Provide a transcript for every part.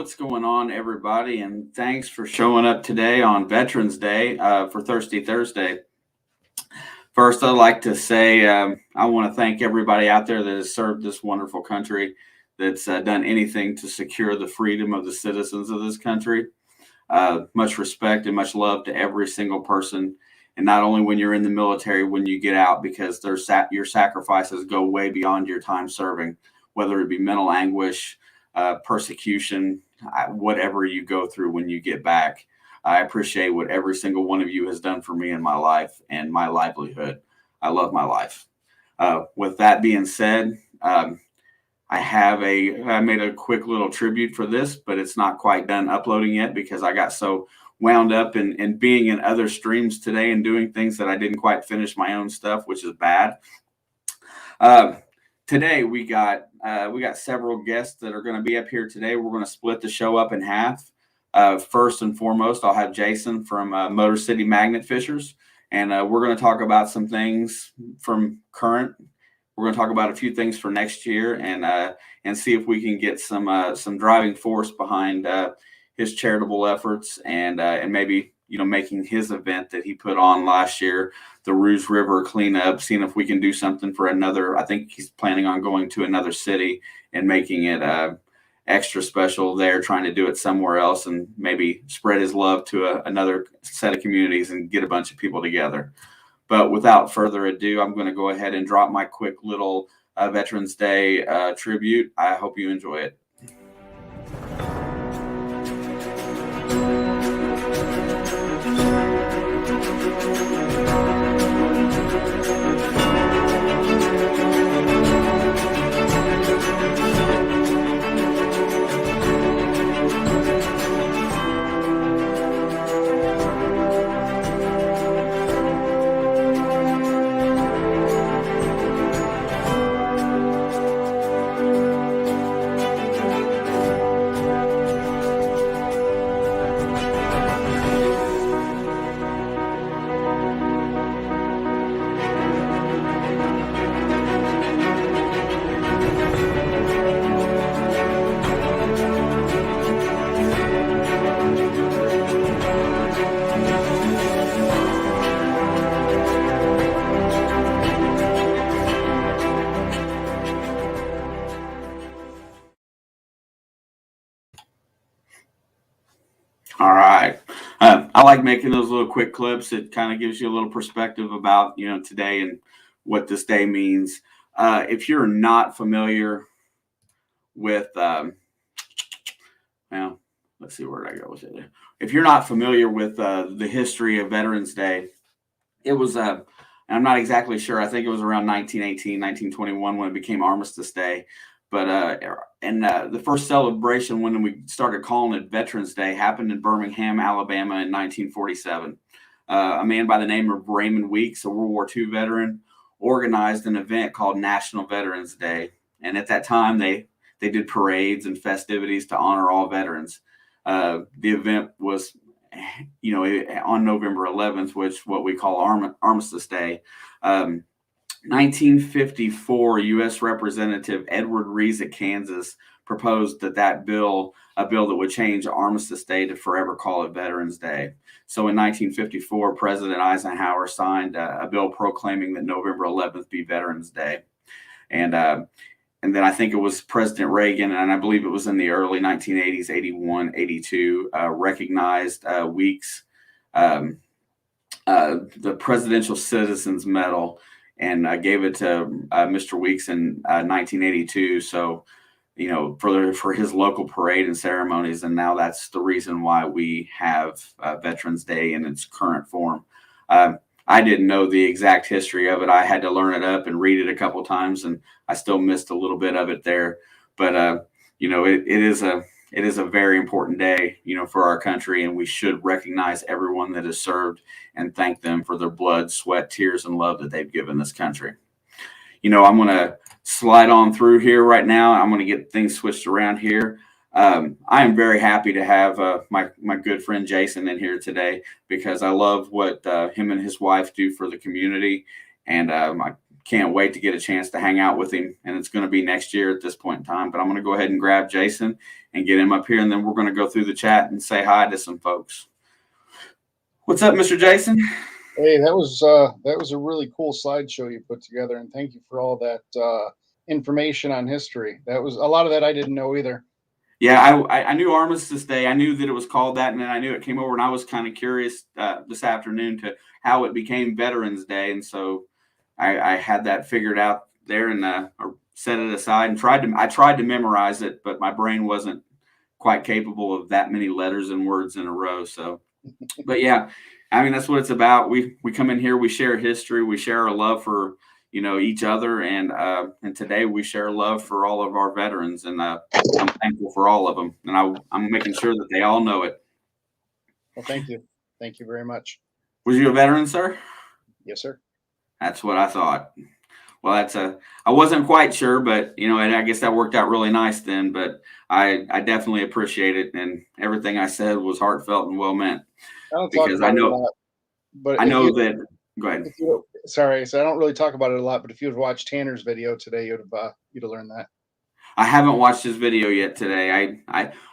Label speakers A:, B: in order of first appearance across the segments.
A: what's going on, everybody? And thanks for showing up today on Veterans Day for Thirsty Thursday. First, I'd like to say I want to thank everybody out there that has served this wonderful country, that's done anything to secure the freedom of the citizens of this country. Much respect and much love to every single person. And not only when you're in the military, when you get out, because your sacrifices go way beyond your time serving, whether it be mental anguish, persecution, whatever you go through when you get back. I appreciate what every single one of you has done for me in my life and my livelihood. I love my life. With that being said, I made a quick little tribute for this, but it's not quite done uploading yet because I got so wound up in being in other streams today and doing things that I didn't quite finish my own stuff, which is bad. Today we got several guests that are going to be up here today. We're going to split the show up in half. First and foremost, I'll have Jason from Motor City Magnet Fishers, and we're going to talk about some things from current. We're going to talk about a few things for next year, and see if we can get some driving force behind his charitable efforts, and maybe making his event that he put on last year, the Rouge River cleanup, seeing if we can do something for another. I think he's planning on going to another city and making it extra special there, trying to do it somewhere else and maybe spread his love to another set of communities and get a bunch of people together. But without further ado, I'm going to go ahead and drop my quick little Veterans Day tribute. I hope you enjoy it. All right. I like making those little quick clips. It kind of gives you a little perspective about, today and what this day means. If you're not familiar with, let's see, where did I go with it? If you're not familiar with the history of Veterans Day, it was, I'm not exactly sure. I think it was around 1918, 1921 when it became Armistice Day. But the first celebration when we started calling it Veterans Day happened in Birmingham, Alabama in 1947. A man by the name of Raymond Weeks, a World War II veteran, organized an event called National Veterans Day. And at that time, they did parades and festivities to honor all veterans. The event was, on November 11th, which what we call Armistice Day. 1954, U.S. Representative Edward Rees of Kansas proposed that bill, a bill that would change Armistice Day to forever call it Veterans Day. So in 1954, President Eisenhower signed a bill proclaiming that November 11th be Veterans Day. And then I think it was President Reagan, and I believe it was in the early 1980s, 81, 82, recognized Weeks, the Presidential Citizens Medal, and gave it to Mr. Weeks in 1982. So, for his local parade and ceremonies. And now that's the reason why we have Veterans Day in its current form. I didn't know the exact history of it. I had to learn it up and read it a couple times, and I still missed a little bit of it there. But, it is a very important day, for our country, and we should recognize everyone that has served and thank them for their blood, sweat, tears, and love that they've given this country. I'm going to slide on through here right now. I'm going to get things switched around here. I am very happy to have my good friend Jason in here today because I love what him and his wife do for the community. And can't wait to get a chance to hang out with him. And it's going to be next year at this point in time. But I'm going to go ahead and grab Jason and get him up here, and then we're going to go through the chat and say hi to some folks. What's up, Mr. Jason?
B: Hey, that was a really cool slideshow you put together, and thank you for all that information on history. That was a lot of that I didn't know either.
A: Yeah, I knew Armistice Day. I knew that it was called that, and then I knew it came over, and I was kind of curious this afternoon to how it became Veterans Day, and so I had that figured out there and set it aside and I tried to memorize it, but my brain wasn't quite capable of that many letters and words in a row. So, but yeah, I mean, that's what it's about. We come in here, we share history, we share our love for, each other. And today we share love for all of our veterans, and I'm thankful for all of them. And I'm making sure that they all know it.
B: Well, thank you. Thank you very much.
A: Was you a veteran, sir?
B: Yes, sir.
A: That's what I thought. Well, I wasn't quite sure, but and I guess that worked out really nice then. But I definitely appreciate it, and everything I said was heartfelt and well meant.
B: I don't talk about it a lot, but
A: I know that. Go ahead.
B: Sorry, so I don't really talk about it a lot, but if you would watch Tanner's video today, you'd have learned that.
A: I haven't watched his video yet today.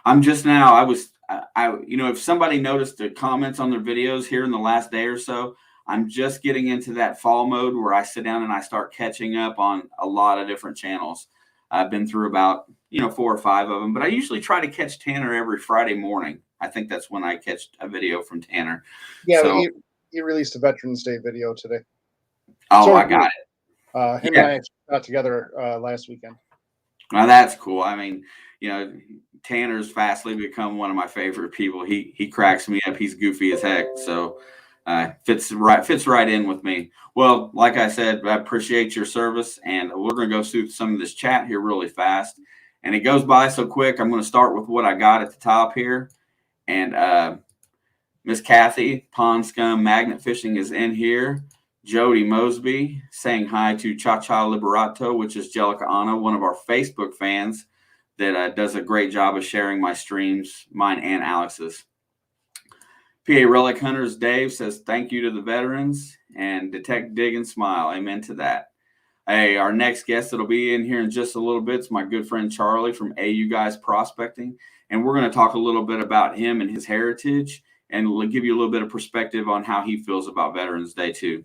A: I'm just now. If somebody noticed the comments on their videos here in the last day or so, I'm just getting into that fall mode where I sit down and I start catching up on a lot of different channels. I've been through about 4 or 5 of them, but I usually try to catch Tanner every Friday morning. I think that's when I catch a video from Tanner.
B: Yeah, so, he released a Veterans Day video today.
A: Oh, I got it.
B: Him and I got together last weekend.
A: Well, that's cool. I mean, Tanner's fastly become one of my favorite people. He cracks me up. He's goofy as heck. So fits right in with me. Well, like I said, I appreciate your service, and we're going to go through some of this chat here really fast. And it goes by so quick. I'm going to start with what I got at the top here. And Miss Kathy, Pond Scum Magnet Fishing is in here. Jody Mosby saying hi to Cha Cha Liberato, which is Jellica Anna, one of our Facebook fans that does a great job of sharing my streams, mine and Alex's. PA Relic Hunters Dave says thank you to the veterans, and Detect Dig and Smile. Amen to that. Hey, our next guest that'll be in here in just a little bit is my good friend Charlie from Ayou Guys Prospecting, and we're going to talk a little bit about him and his heritage, and we'll give you a little bit of perspective on how he feels about Veterans Day too.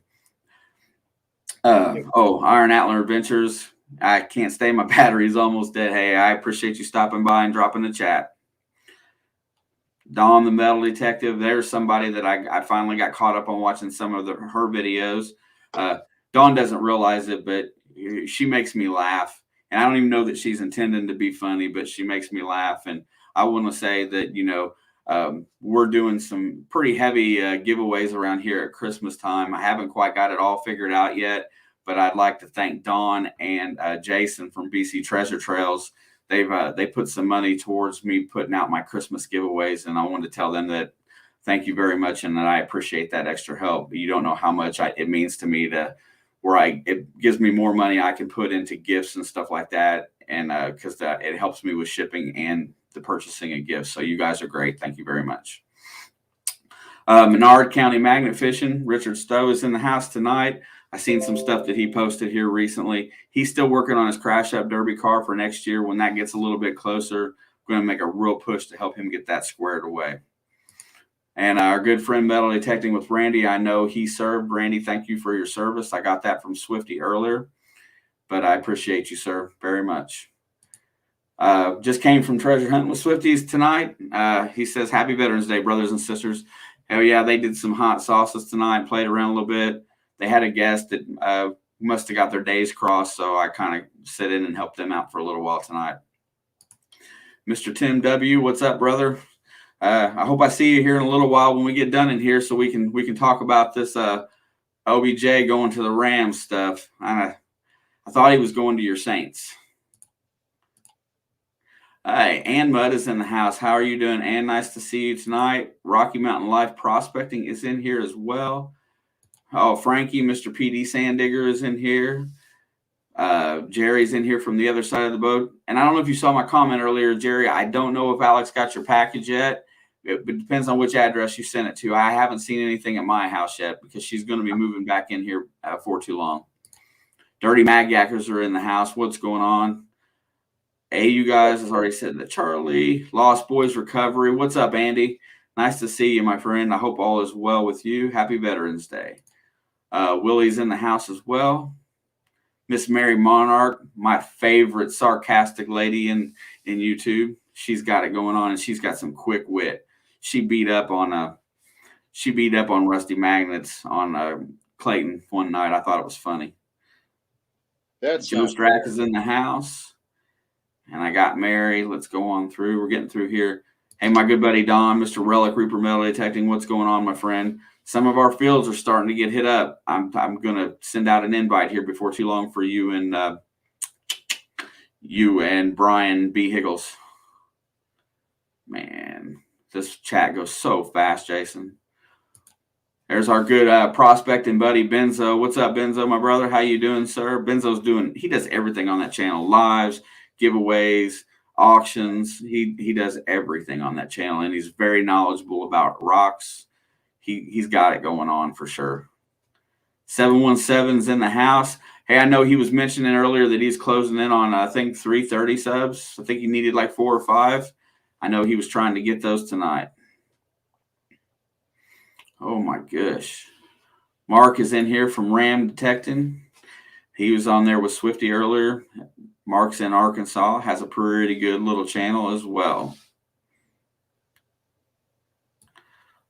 A: Iron Antler Adventures. I can't stay. My battery's almost dead. Hey, I appreciate you stopping by and dropping the chat. Dawn the Metal Detective. There's somebody that I finally got caught up on watching some of her videos. Dawn doesn't realize it, but she makes me laugh. And I don't even know that she's intending to be funny, but she makes me laugh. And I want to say that, we're doing some pretty heavy giveaways around here at Christmas time. I haven't quite got it all figured out yet, but I'd like to thank Dawn and Jason from BC Treasure Trails. They put some money towards me putting out my Christmas giveaways, and I wanted to tell them that thank you very much and that I appreciate that extra help. You don't know how much it means to me it gives me more money I can put into gifts and stuff like that, and because it helps me with shipping and the purchasing of gifts. So you guys are great. Thank you very much. Menard County Magnet Fishing. Richard Stowe is in the house tonight. I seen some stuff that he posted here recently. He's still working on his crash up derby car for next year. When that gets a little bit closer, I'm going to make a real push to help him get that squared away. And our good friend Metal Detecting with Randy, I know he served. Randy, thank you for your service. I got that from Swifty earlier, but I appreciate you, sir, very much. Just came from treasure hunting with Swifties tonight. He says, happy Veterans Day, brothers and sisters. Hell yeah, they did some hot sauces tonight, played around a little bit. They had a guest that must have got their days crossed, so I kind of sit in and helped them out for a little while tonight. Mr. Tim W., what's up, brother? I hope I see you here in a little while when we get done in here, so we can talk about this OBJ going to the Rams stuff. I thought he was going to your Saints. Hey, Ann Mudd is in the house. How are you doing, Ann? Nice to see you tonight. Rocky Mountain Life Prospecting is in here as well. Oh, Frankie, Mr. PD Sandigger is in here. Jerry's in here from the other side of the boat. And I don't know if you saw my comment earlier, Jerry. I don't know if Alex got your package yet. It depends on which address you sent it to. I haven't seen anything at my house yet because she's going to be moving back in here for too long. Dirty Mag Yackers are in the house. What's going on? You guys has already said that. Charlie, Lost Boys Recovery. What's up, Andy? Nice to see you, my friend. I hope all is well with you. Happy Veterans Day. Willie's in the house as well. Miss Mary Monarch, my favorite sarcastic lady in YouTube. She's got it going on, and she's got some quick wit. She beat up on Rusty Magnets on Clayton one night. I thought it was funny.
B: That's
A: Joe Strack is in the house. And I got Mary. Let's go on through. We're getting through here. Hey, my good buddy Don, Mr. Relic Reaper Metal Detecting. What's going on, my friend? Some of our fields are starting to get hit up. I'm going to send out an invite here before too long for you and Brian B. Higgles. Man, this chat goes so fast, Jason. There's our good prospecting buddy, Benzo. What's up, Benzo, my brother? How you doing, sir? He does everything on that channel. Lives, giveaways, auctions. He does everything on that channel, and he's very knowledgeable about rocks. He's got it going on for sure. 717's in the house. Hey, I know he was mentioning earlier that he's closing in on, I think, 330 subs. I think he needed like 4 or 5. I know he was trying to get those tonight. Oh, my gosh. Mark is in here from Ram Detecting. He was on there with Swifty earlier. Mark's in Arkansas. Has a pretty good little channel as well.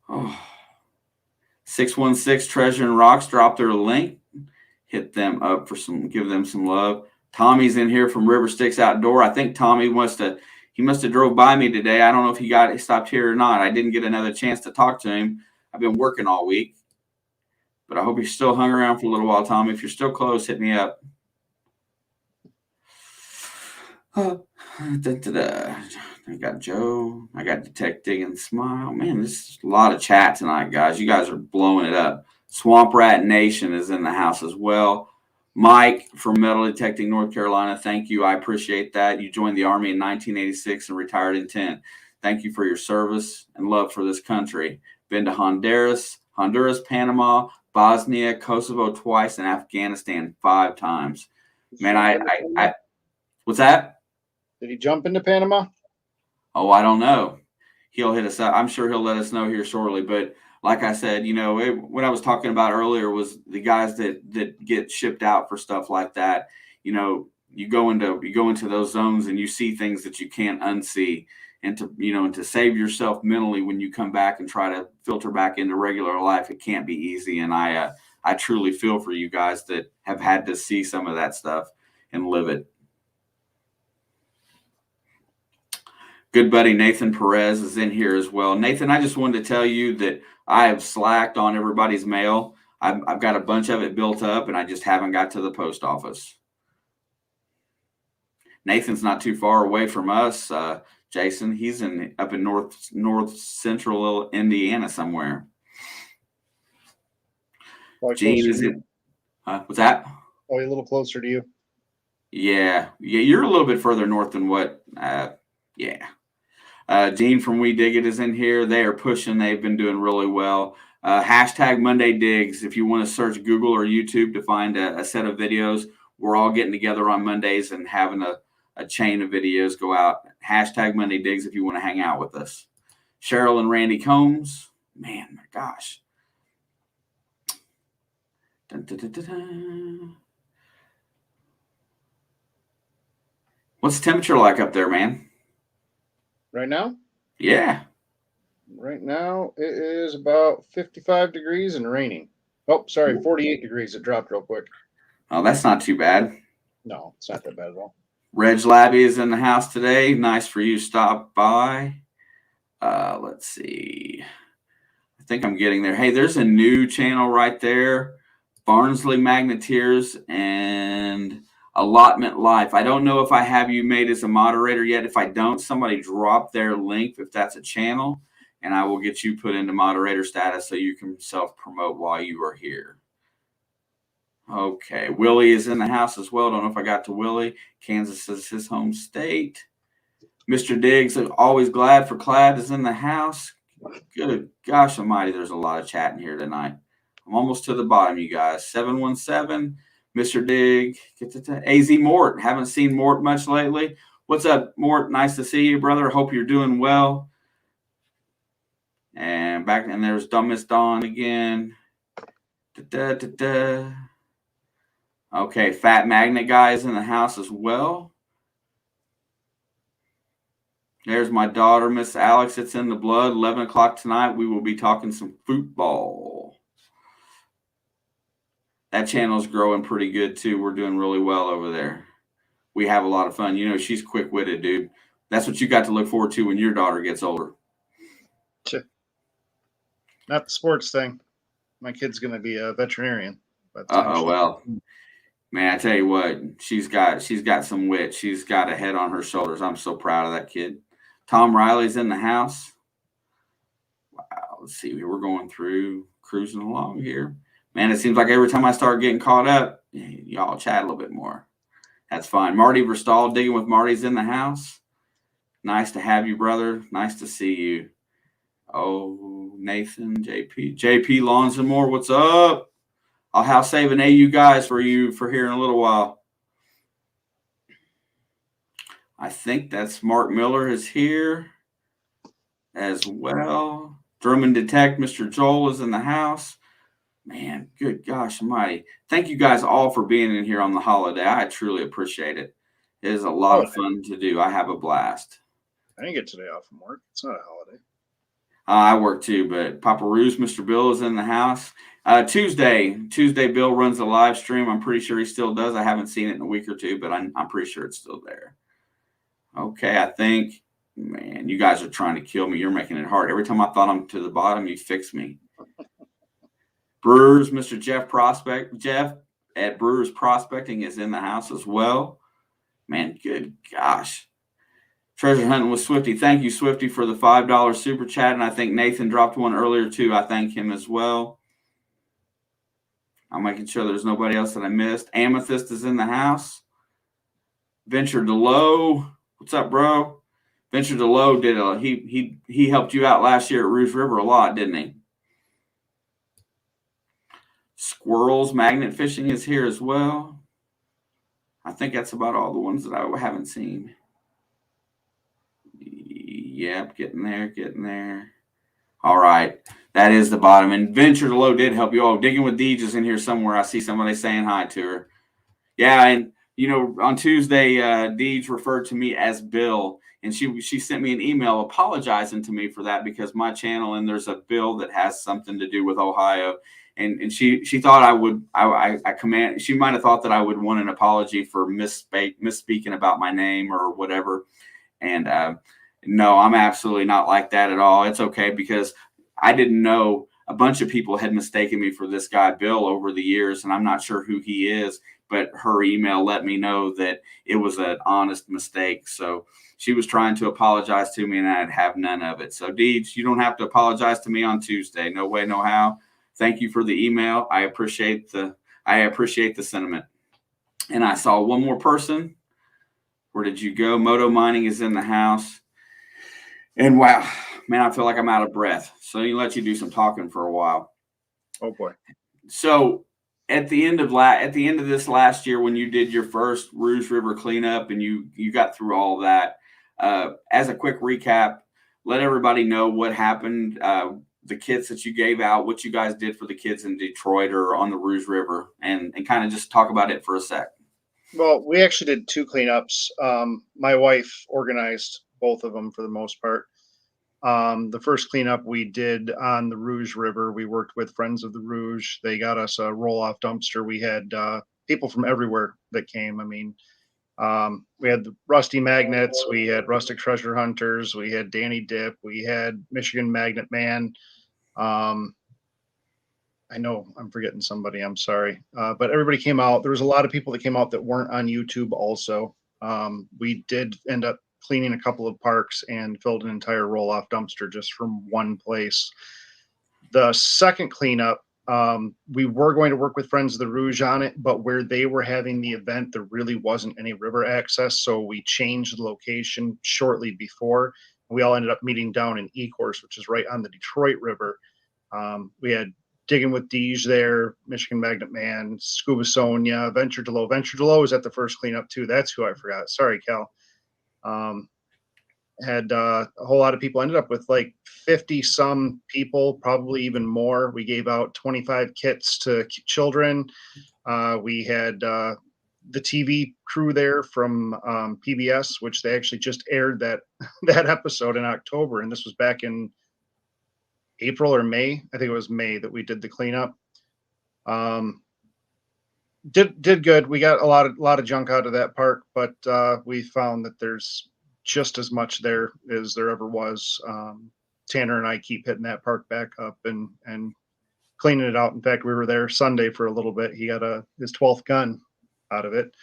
A: Oh. 616 Treasure and Rocks dropped their link. Hit them up for give them some love. Tommy's in here from River Sticks Outdoor. I think Tommy must have drove by me today. I don't know if he stopped here or not. I didn't get another chance to talk to him. I've been working all week. But I hope you're still hung around for a little while, Tommy. If you're still close, hit me up. I got Joe. I got Detect Dig and Smile. Man, this is a lot of chat tonight, guys. You guys are blowing it up. Swamp Rat Nation is in the house as well. Mike from Metal Detecting North Carolina, thank you. I appreciate that. You joined the Army in 1986 and retired in 10. Thank you for your service and love for this country. Been to Honduras, Panama, Bosnia, Kosovo twice, and Afghanistan 5 times. Man, I what's that?
B: Did he jump into Panama?
A: Oh, I don't know. He'll hit us up. I'm sure he'll let us know here shortly. But like I said, what I was talking about earlier was the guys that get shipped out for stuff like that. You go into those zones and you see things that you can't unsee. And to save yourself mentally when you come back and try to filter back into regular life, it can't be easy. And I truly feel for you guys that have had to see some of that stuff and live it. Good buddy Nathan Perez is in here as well. Nathan, I just wanted to tell you that I have slacked on everybody's mail. I've got a bunch of it built up, and I just haven't got to the post office. Nathan's not too far away from us, Jason. He's up in north central Indiana somewhere. Gene is in. What's that?
B: Oh, a little closer to you.
A: Yeah, you're a little bit further north than what. Yeah. Gene from We Dig It is in here. They are pushing. They've been doing really well. Hashtag Monday Digs. If you want to search Google or YouTube to find a set of videos, we're all getting together on Mondays and having a chain of videos go out. Hashtag Monday Digs if you want to hang out with us. Cheryl and Randy Combs. Man, my gosh. Dun, dun, dun, dun, dun. What's the temperature like up there, man?
B: Right now?
A: Yeah.
B: Right now, it is about 55 degrees and raining. Oh, sorry, 48 degrees. It dropped real quick.
A: Oh, that's not too bad.
B: No, it's not that bad at all.
A: Reg Labby is in the house today. Nice for you to stop by. Let's see. I think I'm getting there. Hey, there's a new channel right there. Barnsley Magneteers and Allotment Life. I don't know if I have you made as a moderator yet. If I don't, somebody drop their link if that's a channel, and I will get you put into moderator status so you can self-promote while you are here. Okay, Willie is in the house as well. Don't know if I got to Willie. Kansas is his home state. Mr. Diggs, always glad for Clad, is in the house. Good gosh almighty, there's a lot of chat in here tonight. I'm almost to the bottom, you guys. 717, Mr. Dig, AZ Mort. Haven't seen Mort much lately. What's up, Mort? Nice to see you, brother. Hope you're doing well. And back, and there's Miss Dawn again. Okay, Fat Magnet guy is in the house as well. There's my daughter, Miss Alex. It's in the blood. 11 o'clock tonight. We will be talking some football. That channel's growing pretty good too. We're doing really well over there. We have a lot of fun. You know, she's quick-witted, dude. That's what you got to look forward to when your daughter gets older.
B: Not the sports thing. My kid's going to be a veterinarian.
A: Well, man, I tell you what, she's got some wit. She's got a head on her shoulders. I'm so proud of that kid. Tom Riley's in the house. Wow, let's see. We're going through, cruising along here. Man, it seems like every time I start getting caught up, y'all chat a little bit more. That's fine. Marty Verstahl, Digging with Marty's in the house. Nice to have you, brother. Nice to see you. Oh, Nathan, JP Lawns and more. What's up? I'll have saving Ayou guys for you for here in a little while. I think that's Mark Miller is here as well. Drummond Detect, Mr. Joel is in the house. Man, good gosh almighty. Thank you guys all for being in here on the holiday. I truly appreciate it. It is a lot of fun to do. I have a blast.
B: I didn't get today off from work. It's not a holiday.
A: I work too, but Papa Ruse, Mr. Bill is in the house. Tuesday, Bill runs a live stream. I'm pretty sure he still does. I haven't seen it in a week or two, but I'm pretty sure it's still there. Okay, I think, man, you guys are trying to kill me. You're making it hard. Every time I thought I'm to the bottom, you fix me. Brewers, Mr. Jeff at Brewers Prospecting is in the house as well. Man, good gosh. Treasure Hunting with Swifty. Thank you, Swifty, for the $5 super chat. And I think Nathan dropped one earlier, too. I thank him as well. I'm making sure there's nobody else that I missed. Amethyst is in the house. Venture DeLow. What's up, bro? Venture DeLow did he helped you out last year at Rouge River a lot, didn't he? Squirrels Magnet Fishing is here as well. I think that's about all the ones that I haven't seen. Yep, getting there. All right. That is the bottom. And Venture DeLow did help you. Oh, Digging with Deej is in here somewhere. I see somebody saying hi to her. Yeah, and you know, on Tuesday, Deej referred to me as Bill, and she sent me an email apologizing to me for that because my channel and there's a bill that has something to do with Ohio, and she thought she might have thought that I would want an apology for misspeaking about my name or whatever, and no, I'm absolutely not like that at all. It's okay because I didn't know a bunch of people had mistaken me for this guy Bill over the years, and I'm not sure who he is. But her email let me know that it was an honest mistake. So she was trying to apologize to me, and I'd have none of it. So, Deej, you don't have to apologize to me on Tuesday. No way, no how. Thank you for the email. I appreciate the sentiment. And I saw one more person. Where did you go? Moto Mining is in the house. And wow, man, I feel like I'm out of breath. So let you do some talking for a while.
B: Oh boy.
A: So at the end of this last year, when you did your first Rouge River cleanup and you got through all of that, as a quick recap, let everybody know what happened, the kits that you gave out, what you guys did for the kids in Detroit or on the Rouge River, and kind of just talk about it for a sec.
B: Well, we actually did 2 cleanups. My wife organized both of them for the most part. The first cleanup we did on the Rouge River, we worked with Friends of the Rouge. They got us a roll-off dumpster. We had people from everywhere that came. I mean, we had the Rusty Magnets, we had Rustic Treasure Hunters, we had Danny Dip, we had Michigan Magnet Man. I know I'm forgetting somebody. I'm sorry. But everybody came out. There was a lot of people that came out that weren't on YouTube also. We did end up cleaning a couple of parks and filled an entire roll-off dumpster just from one place. The second cleanup, we were going to work with Friends of the Rouge on it, but where they were having the event, there really wasn't any river access, so we changed the location shortly before. We all ended up meeting down in Ecorse, which is right on the Detroit River. We had Digging with Deej there, Michigan Magnet Man, Scuba Sonia, Venture to Low. Venture to Low was at the first cleanup too. That's who I forgot. Sorry, Cal. Had a whole lot of people. Ended up with like 50 some people, probably even more. We gave out 25 kits to children. We had the TV crew there from PBS, which they actually just aired that episode in October, and this was back in April or May. I think it was May that we did the cleanup. Did good. We got a lot of junk out of that park, but we found that there's just as much there as there ever was. Tanner and I keep hitting that park back up and cleaning it out. In fact, we were there Sunday for a little bit. He got his 12th gun out of it.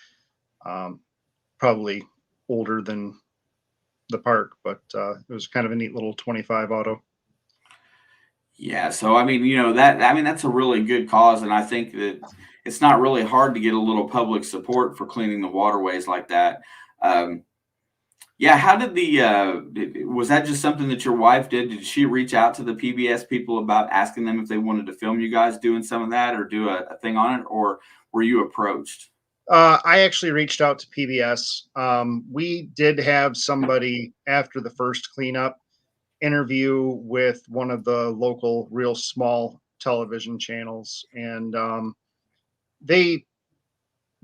B: Probably older than the park, but it was kind of a neat little 25 auto.
A: Yeah, so I mean, that's a really good cause, and I think that it's not really hard to get a little public support for cleaning the waterways like that. Yeah, how did was that just something that your wife did? Did she reach out to the PBS people about asking them if they wanted to film you guys doing some of that or do a thing on it, or were you approached?
B: I actually reached out to PBS. We did have somebody after the first cleanup interview with one of the local real small television channels, and they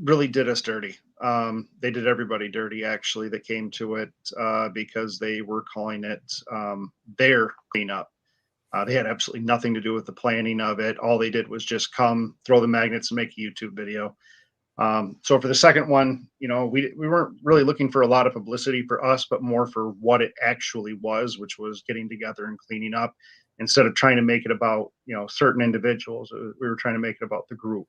B: really did us dirty. They did everybody dirty, actually, that came to it, because they were calling it their cleanup. They had absolutely nothing to do with the planning of it. All they did was just come, throw the magnets, and make a YouTube video. So for the second one, we weren't really looking for a lot of publicity for us, but more for what it actually was, which was getting together and cleaning up. Instead of trying to make it about, certain individuals, we were trying to make it about the group.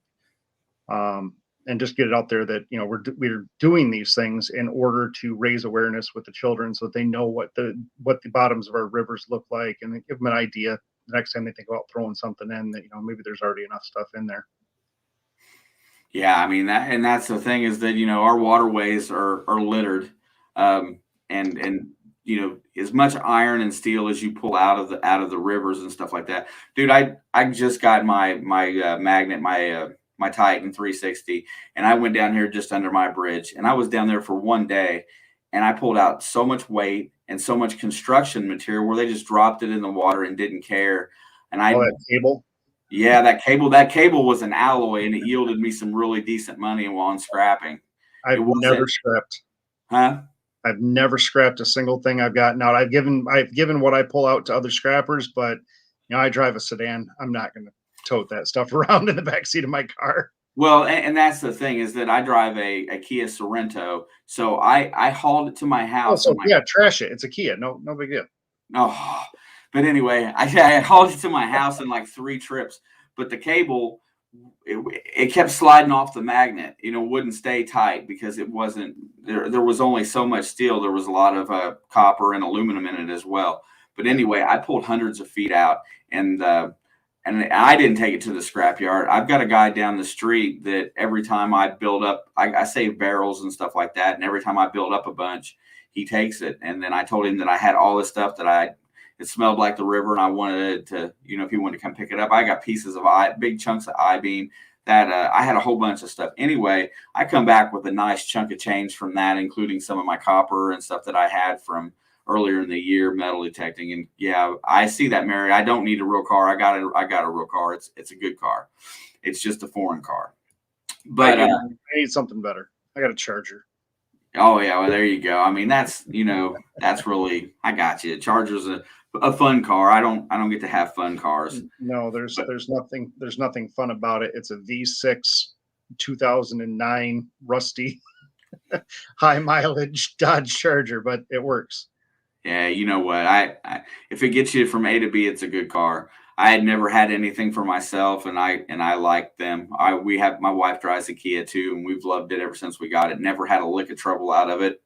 B: And just get it out there that, we're doing these things in order to raise awareness with the children so that they know what the bottoms of our rivers look like, and give them an idea the next time they think about throwing something in that, maybe there's already enough stuff in there.
A: Yeah, I mean that's the thing is that our waterways are littered, and as much iron and steel as you pull out of the rivers and stuff like that, dude. I just got my magnet, my Titan 360, and I went down here just under my bridge, and I was down there for one day, and I pulled out so much weight and so much construction material where they just dropped it in the water and didn't care. And
B: that cable.
A: Yeah, that cable was an alloy, and it yielded me some really decent money while I'm scrapping.
B: I've never scrapped.
A: Huh?
B: I've never scrapped a single thing I've gotten out. I've given what I pull out to other scrappers, but I drive a sedan. I'm not going to tote that stuff around in the backseat of my car.
A: Well, and that's the thing is that I drive a Kia Sorento, so I hauled it to my house.
B: Oh, so yeah, trash it. It's a Kia. No big deal.
A: No. But anyway, I hauled it to my house in like 3 trips, but the cable, it kept sliding off the magnet, wouldn't stay tight because it wasn't there. There was only so much steel. There was a lot of copper and aluminum in it as well. But anyway, I pulled hundreds of feet out, and I didn't take it to the scrapyard. I've got a guy down the street that every time I build up, I save barrels and stuff like that. And every time I build up a bunch, he takes it. And then I told him that I had all this stuff it smelled like the river, and I wanted it to, if he wanted to come pick it up. I got pieces of big chunks of I-beam that I had a whole bunch of stuff. Anyway, I come back with a nice chunk of change from that, including some of my copper and stuff that I had from earlier in the year metal detecting. And yeah, I see that, Mary. I don't need a real car. I got a real car. It's a good car. It's just a foreign car. But
B: I need something better. I got a Charger.
A: Oh yeah, well there you go. I mean that's that's really, I got you. Charger's a fun car. I don't get to have fun cars.
B: No, there's nothing fun about it. It's a V6 2009 rusty high mileage Dodge Charger, but it works.
A: Yeah, you know what? I if it gets you from A to B, it's a good car. I had never had anything for myself, and I like them. My wife drives a Kia too, and we've loved it ever since we got it. Never had a lick of trouble out of it.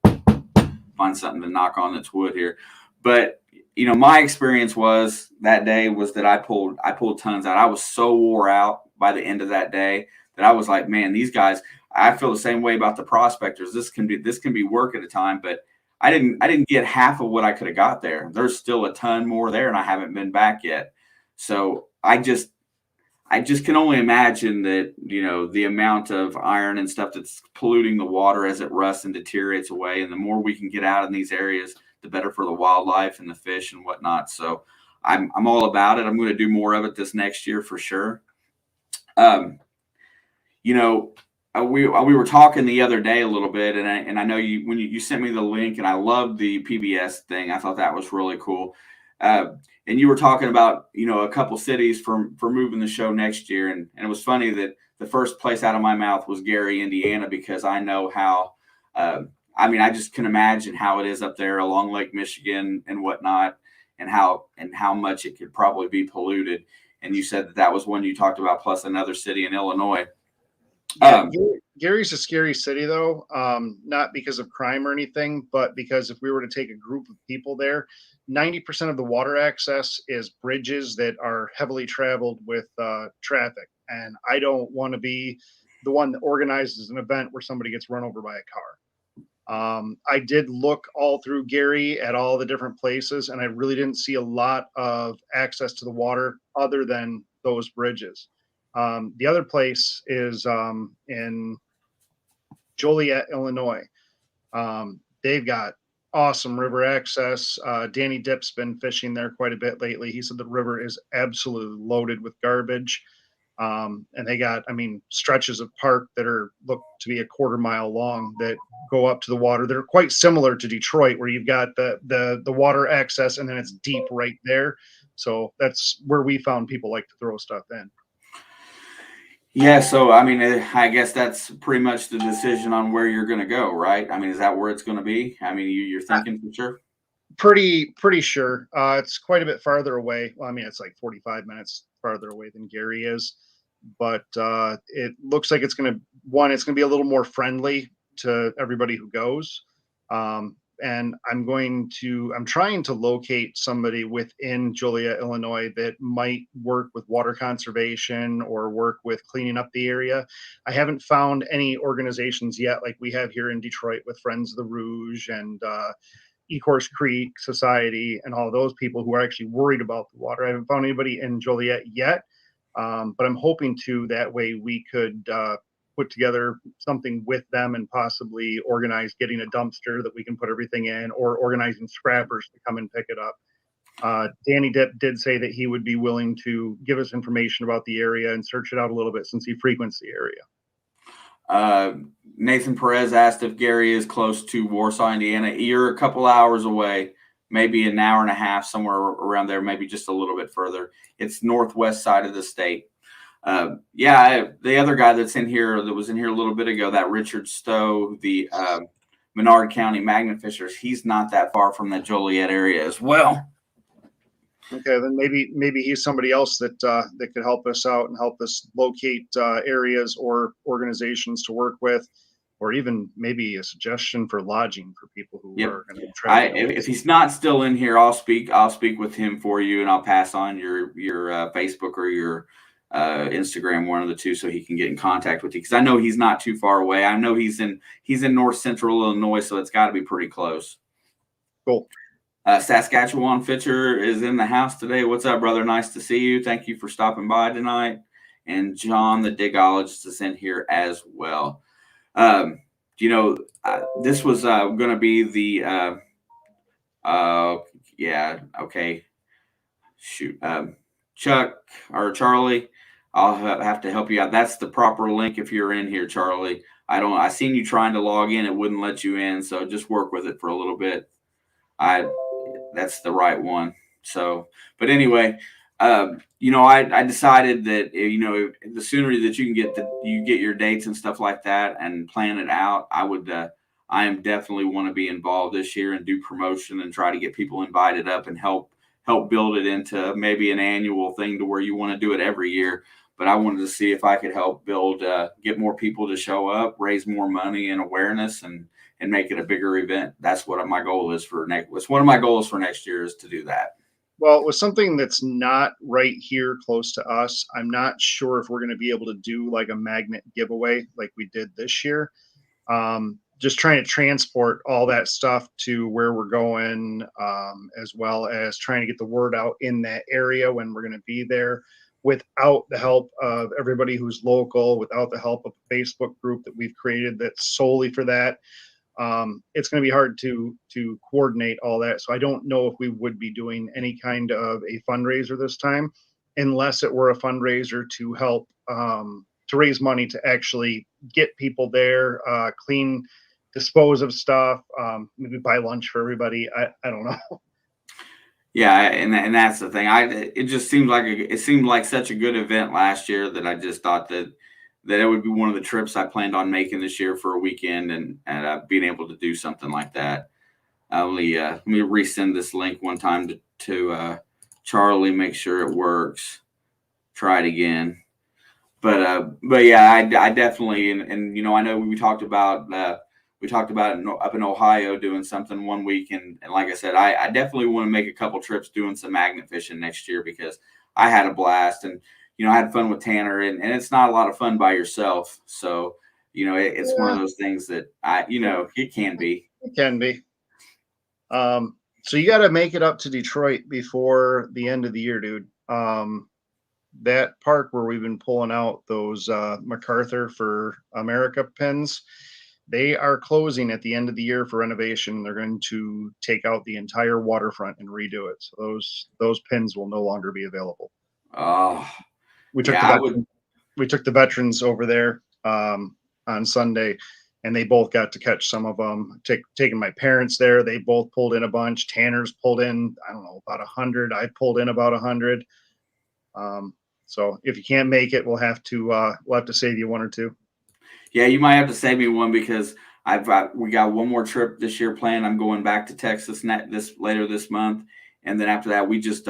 A: Find something to knock on that's wood here. But my experience was that day was that I pulled tons out. I was so wore out by the end of that day that I was like, man, these guys, I feel the same way about the prospectors. This can be work at a time, but I didn't get half of what I could have got there. There's still a ton more there, and I haven't been back yet. So I I just can only imagine that, the amount of iron and stuff that's polluting the water as it rusts and deteriorates away. And the more we can get out in these areas, the better for the wildlife and the fish and whatnot. So I'm all about it. I'm going to do more of it this next year for sure. Um, you know, we were talking the other day a little bit, and I know you when you sent me the link, and I loved the PBS thing. I thought that was really cool. Uh, and you were talking about a couple cities for moving the show next year, and it was funny that the first place out of my mouth was Gary, Indiana, because I know how. I mean, I just can imagine how it is up there along Lake Michigan and whatnot, and how much it could probably be polluted. And you said that was one you talked about, plus another city in Illinois.
B: Yeah,
A: Um,
B: Gary's a scary city though, not because of crime or anything, but because if we were to take a group of people there, 90% of the water access is bridges that are heavily traveled with traffic. And I don't want to be the one that organizes an event where somebody gets run over by a car. I did look all through Gary at all the different places, and I really didn't see a lot of access to the water other than those bridges. The other place is in Joliet, Illinois. They've got awesome river access. Danny Dip's been fishing there quite a bit lately. He said the river is absolutely loaded with garbage. And they got, I mean, stretches of park that are look to be a quarter mile long that go up to the water. They're quite similar to Detroit, where you've got the water access and then it's deep right there. So that's where we found people like to throw stuff in.
A: yeah, so I mean, I guess that's pretty much the decision on where you're going to go, right? I mean, is that where it's going to be? I mean, you're thinking for sure.
B: Pretty sure. It's quite a bit farther away. Well, I mean, it's like 45 minutes farther away than Gary is, but it looks like it's going to be a little more friendly to everybody who goes. And I'm trying to locate somebody within Joliet, Illinois that might work with water conservation or work with cleaning up the area. I haven't found any organizations yet like we have here in Detroit with Friends of the Rouge and Ecorse Creek Society and all those people who are actually worried about the water. I haven't found anybody in Joliet yet, but I'm hoping to. That way we could put together something with them and possibly organize getting a dumpster that we can put everything in, or organizing scrappers to come and pick it up. Danny Dip did say that he would be willing to give us information about the area and search it out a little bit since he frequents the area.
A: Nathan Perez asked if Gary is close to Warsaw, Indiana. You're a couple hours away, maybe an hour and a half, somewhere around there, maybe just a little bit further. It's northwest side of the state. The other guy that was in here a little bit ago, that Richard Stowe, the Menard County Magnet Fishers, he's not that far from the Joliet area as well.
B: Okay, then maybe he's somebody else that could help us out and help us locate areas or organizations to work with, or even maybe a suggestion for lodging for people who are going to travel.
A: If he's not still in here, I'll speak with him for you, and I'll pass on your Facebook or your Instagram, one of the two, so he can get in contact with you, because I know he's not too far away. I know he's in north central Illinois, so it's got to be pretty close.
B: Cool.
A: Saskatchewan Fisher is in the house today. What's up, brother? Nice to see you. Thank you for stopping by tonight. And John, the digologist, is in here as well. This was going to be the shoot. Chuck or Charlie, I'll have to help you out. That's the proper link if you're in here, Charlie. I seen you trying to log in. It wouldn't let you in, so just work with it for a little bit. That's the right one. So, but anyway, I decided that, the sooner that you can get your dates and stuff like that and plan it out, I am definitely want to be involved this year and do promotion and try to get people invited up and help build it into maybe an annual thing to where you want to do it every year. But I wanted to see if I could help get more people to show up, raise more money and awareness, and make it a bigger event. That's what my goal is for next. It's one of my goals for next year is to do that.
B: Well, with something that's not right here close to us, I'm not sure if we're going to be able to do like a magnet giveaway like we did this year. Just trying to transport all that stuff to where we're going, as well as trying to get the word out in that area when we're going to be there. without the help of everybody who's local, without the help of a Facebook group that we've created that's solely for that, it's going to be hard to coordinate all that. So I don't know if we would be doing any kind of a fundraiser this time, unless it were a fundraiser to help to raise money to actually get people there, clean, dispose of stuff, maybe buy lunch for everybody. I don't know.
A: Yeah, and that's the thing. It just seemed like it seemed like such a good event last year that I just thought that it would be one of the trips I planned on making this year for a weekend, and being able to do something like that. Let me resend this link one time to Charlie, make sure it works. Try it again. But yeah, I definitely, and I know we talked about it up in Ohio doing something one week, and like I said, I definitely want to make a couple trips doing some magnet fishing next year, because I had a blast, and I had fun with Tanner, and it's not a lot of fun by yourself. So it's one of those things that it can be.
B: It can be. So you got to make it up to Detroit before the end of the year, dude. That park where we've been pulling out those MacArthur for America pins, they are closing at the end of the year for renovation. They're going to take out the entire waterfront and redo it. So those pins will no longer be available.
A: Oh,
B: we took the veterans over there on Sunday, and they both got to catch some of them. Taking my parents there, they both pulled in a bunch. Tanner's pulled in, I don't know, about 100. I pulled in about 100. So if you can't make it, we'll have to save you one or two.
A: Yeah, you might have to save me one, because we got one more trip this year planned. I'm going back to Texas later this month, and then after that, we just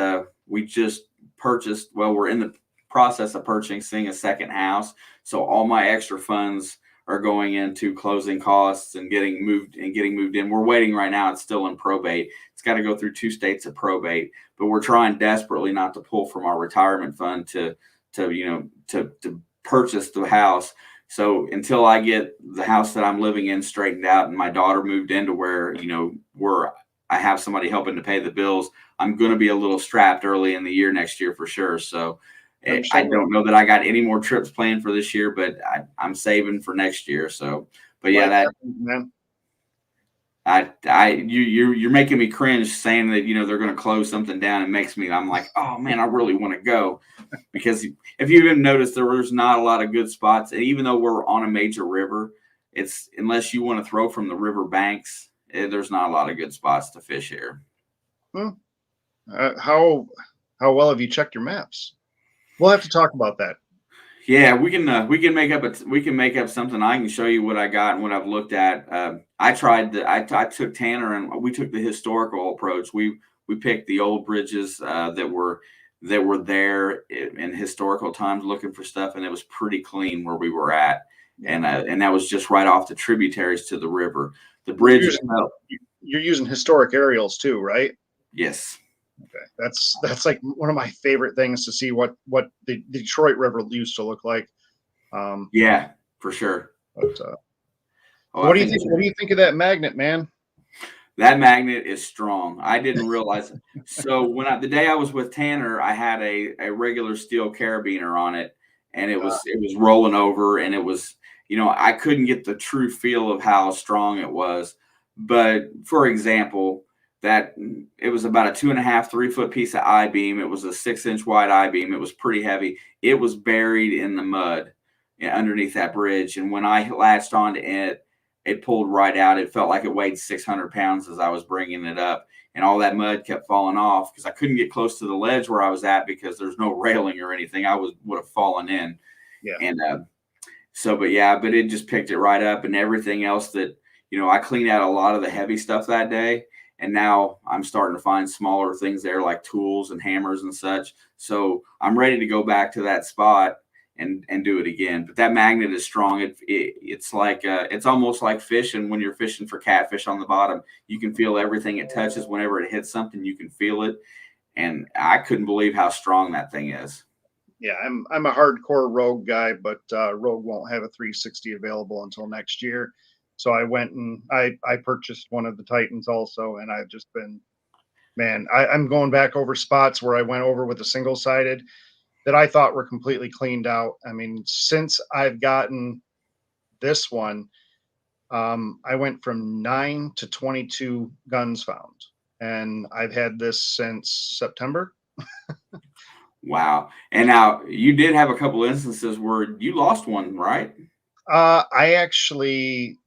A: purchased. Well, we're in the process of purchasing a second house, so all my extra funds are going into closing costs and getting moved in. We're waiting right now. It's still in probate. It's got to go through 2 states of probate, but we're trying desperately not to pull from our retirement fund to purchase the house. So until I get the house that I'm living in straightened out and my daughter moved into where I have somebody helping to pay the bills, I'm going to be a little strapped early in the year next year for sure. So I don't know that I got any more trips planned for this year, but I'm saving for next year. So, but yeah,
B: man.
A: You're making me cringe saying that they're going to close something down. I'm like, oh man, I really want to go, because if you even noticed, there's not a lot of good spots, and even though we're on a major river, it's unless you want to throw from the river banks, there's not a lot of good spots to fish here.
B: How well have you checked your maps? We'll have to talk about that.
A: Yeah, we can make up something. I can show you what I got and what I've looked at. I took Tanner, and we took the historical approach. We picked the old bridges that were there in historical times, looking for stuff, and it was pretty clean where we were at, and that was just right off the tributaries to the river. The bridge
B: you're using historic aerials too, right?
A: Yes.
B: Okay, that's like one of my favorite things to see what the Detroit River used to look like.
A: Yeah, for sure.
B: But, what do you think? What do you think of that magnet, man?
A: That magnet is strong. I didn't realize it. So the day I was with Tanner, I had a regular steel carabiner on it, and it was rolling over, and it was I couldn't get the true feel of how strong it was. But for example, that it was about a 2.5, 3 foot piece of I-beam. It was a 6-inch wide I-beam. It was pretty heavy. It was buried in the mud underneath that bridge. And when I latched onto it, it pulled right out. It felt like it weighed 600 pounds as I was bringing it up. And all that mud kept falling off because I couldn't get close to the ledge where I was at because there's no railing or anything. I would have fallen in.
B: Yeah.
A: And but it just picked it right up, and everything else that, I cleaned out a lot of the heavy stuff that day. And now I'm starting to find smaller things there, like tools and hammers and such. So I'm ready to go back to that spot and do it again. But that magnet is strong. It's like it's almost like fishing when you're fishing for catfish on the bottom. You can feel everything it touches. Whenever it hits something, you can feel it. And I couldn't believe how strong that thing is.
B: Yeah, I'm a hardcore Rogue guy, but Rogue won't have a 360 available until next year. So I went and I purchased one of the Titans also, and I've just been, man, I'm going back over spots where I went over with a single-sided, that I thought were completely cleaned out. I mean, since I've gotten this one, I went from 9 to 22 guns found, and I've had this since September.
A: Wow. And now you did have a couple instances where you lost one, right?
B: I actually,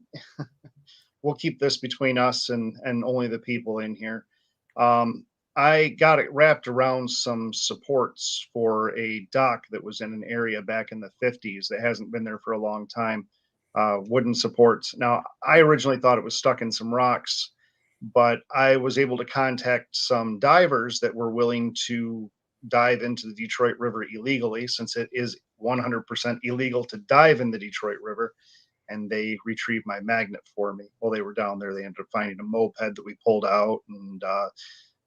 B: we'll keep this between us and only the people in here. Um, I got it wrapped around some supports for a dock that was in an area back in the 50s that hasn't been there for a long time. Wooden supports. Now, I originally thought it was stuck in some rocks, but I was able to contact some divers that were willing to dive into the Detroit River illegally, since it is 100% illegal to dive in the Detroit River, and they retrieved my magnet for me. While they were down there, they ended up finding a moped that we pulled out, and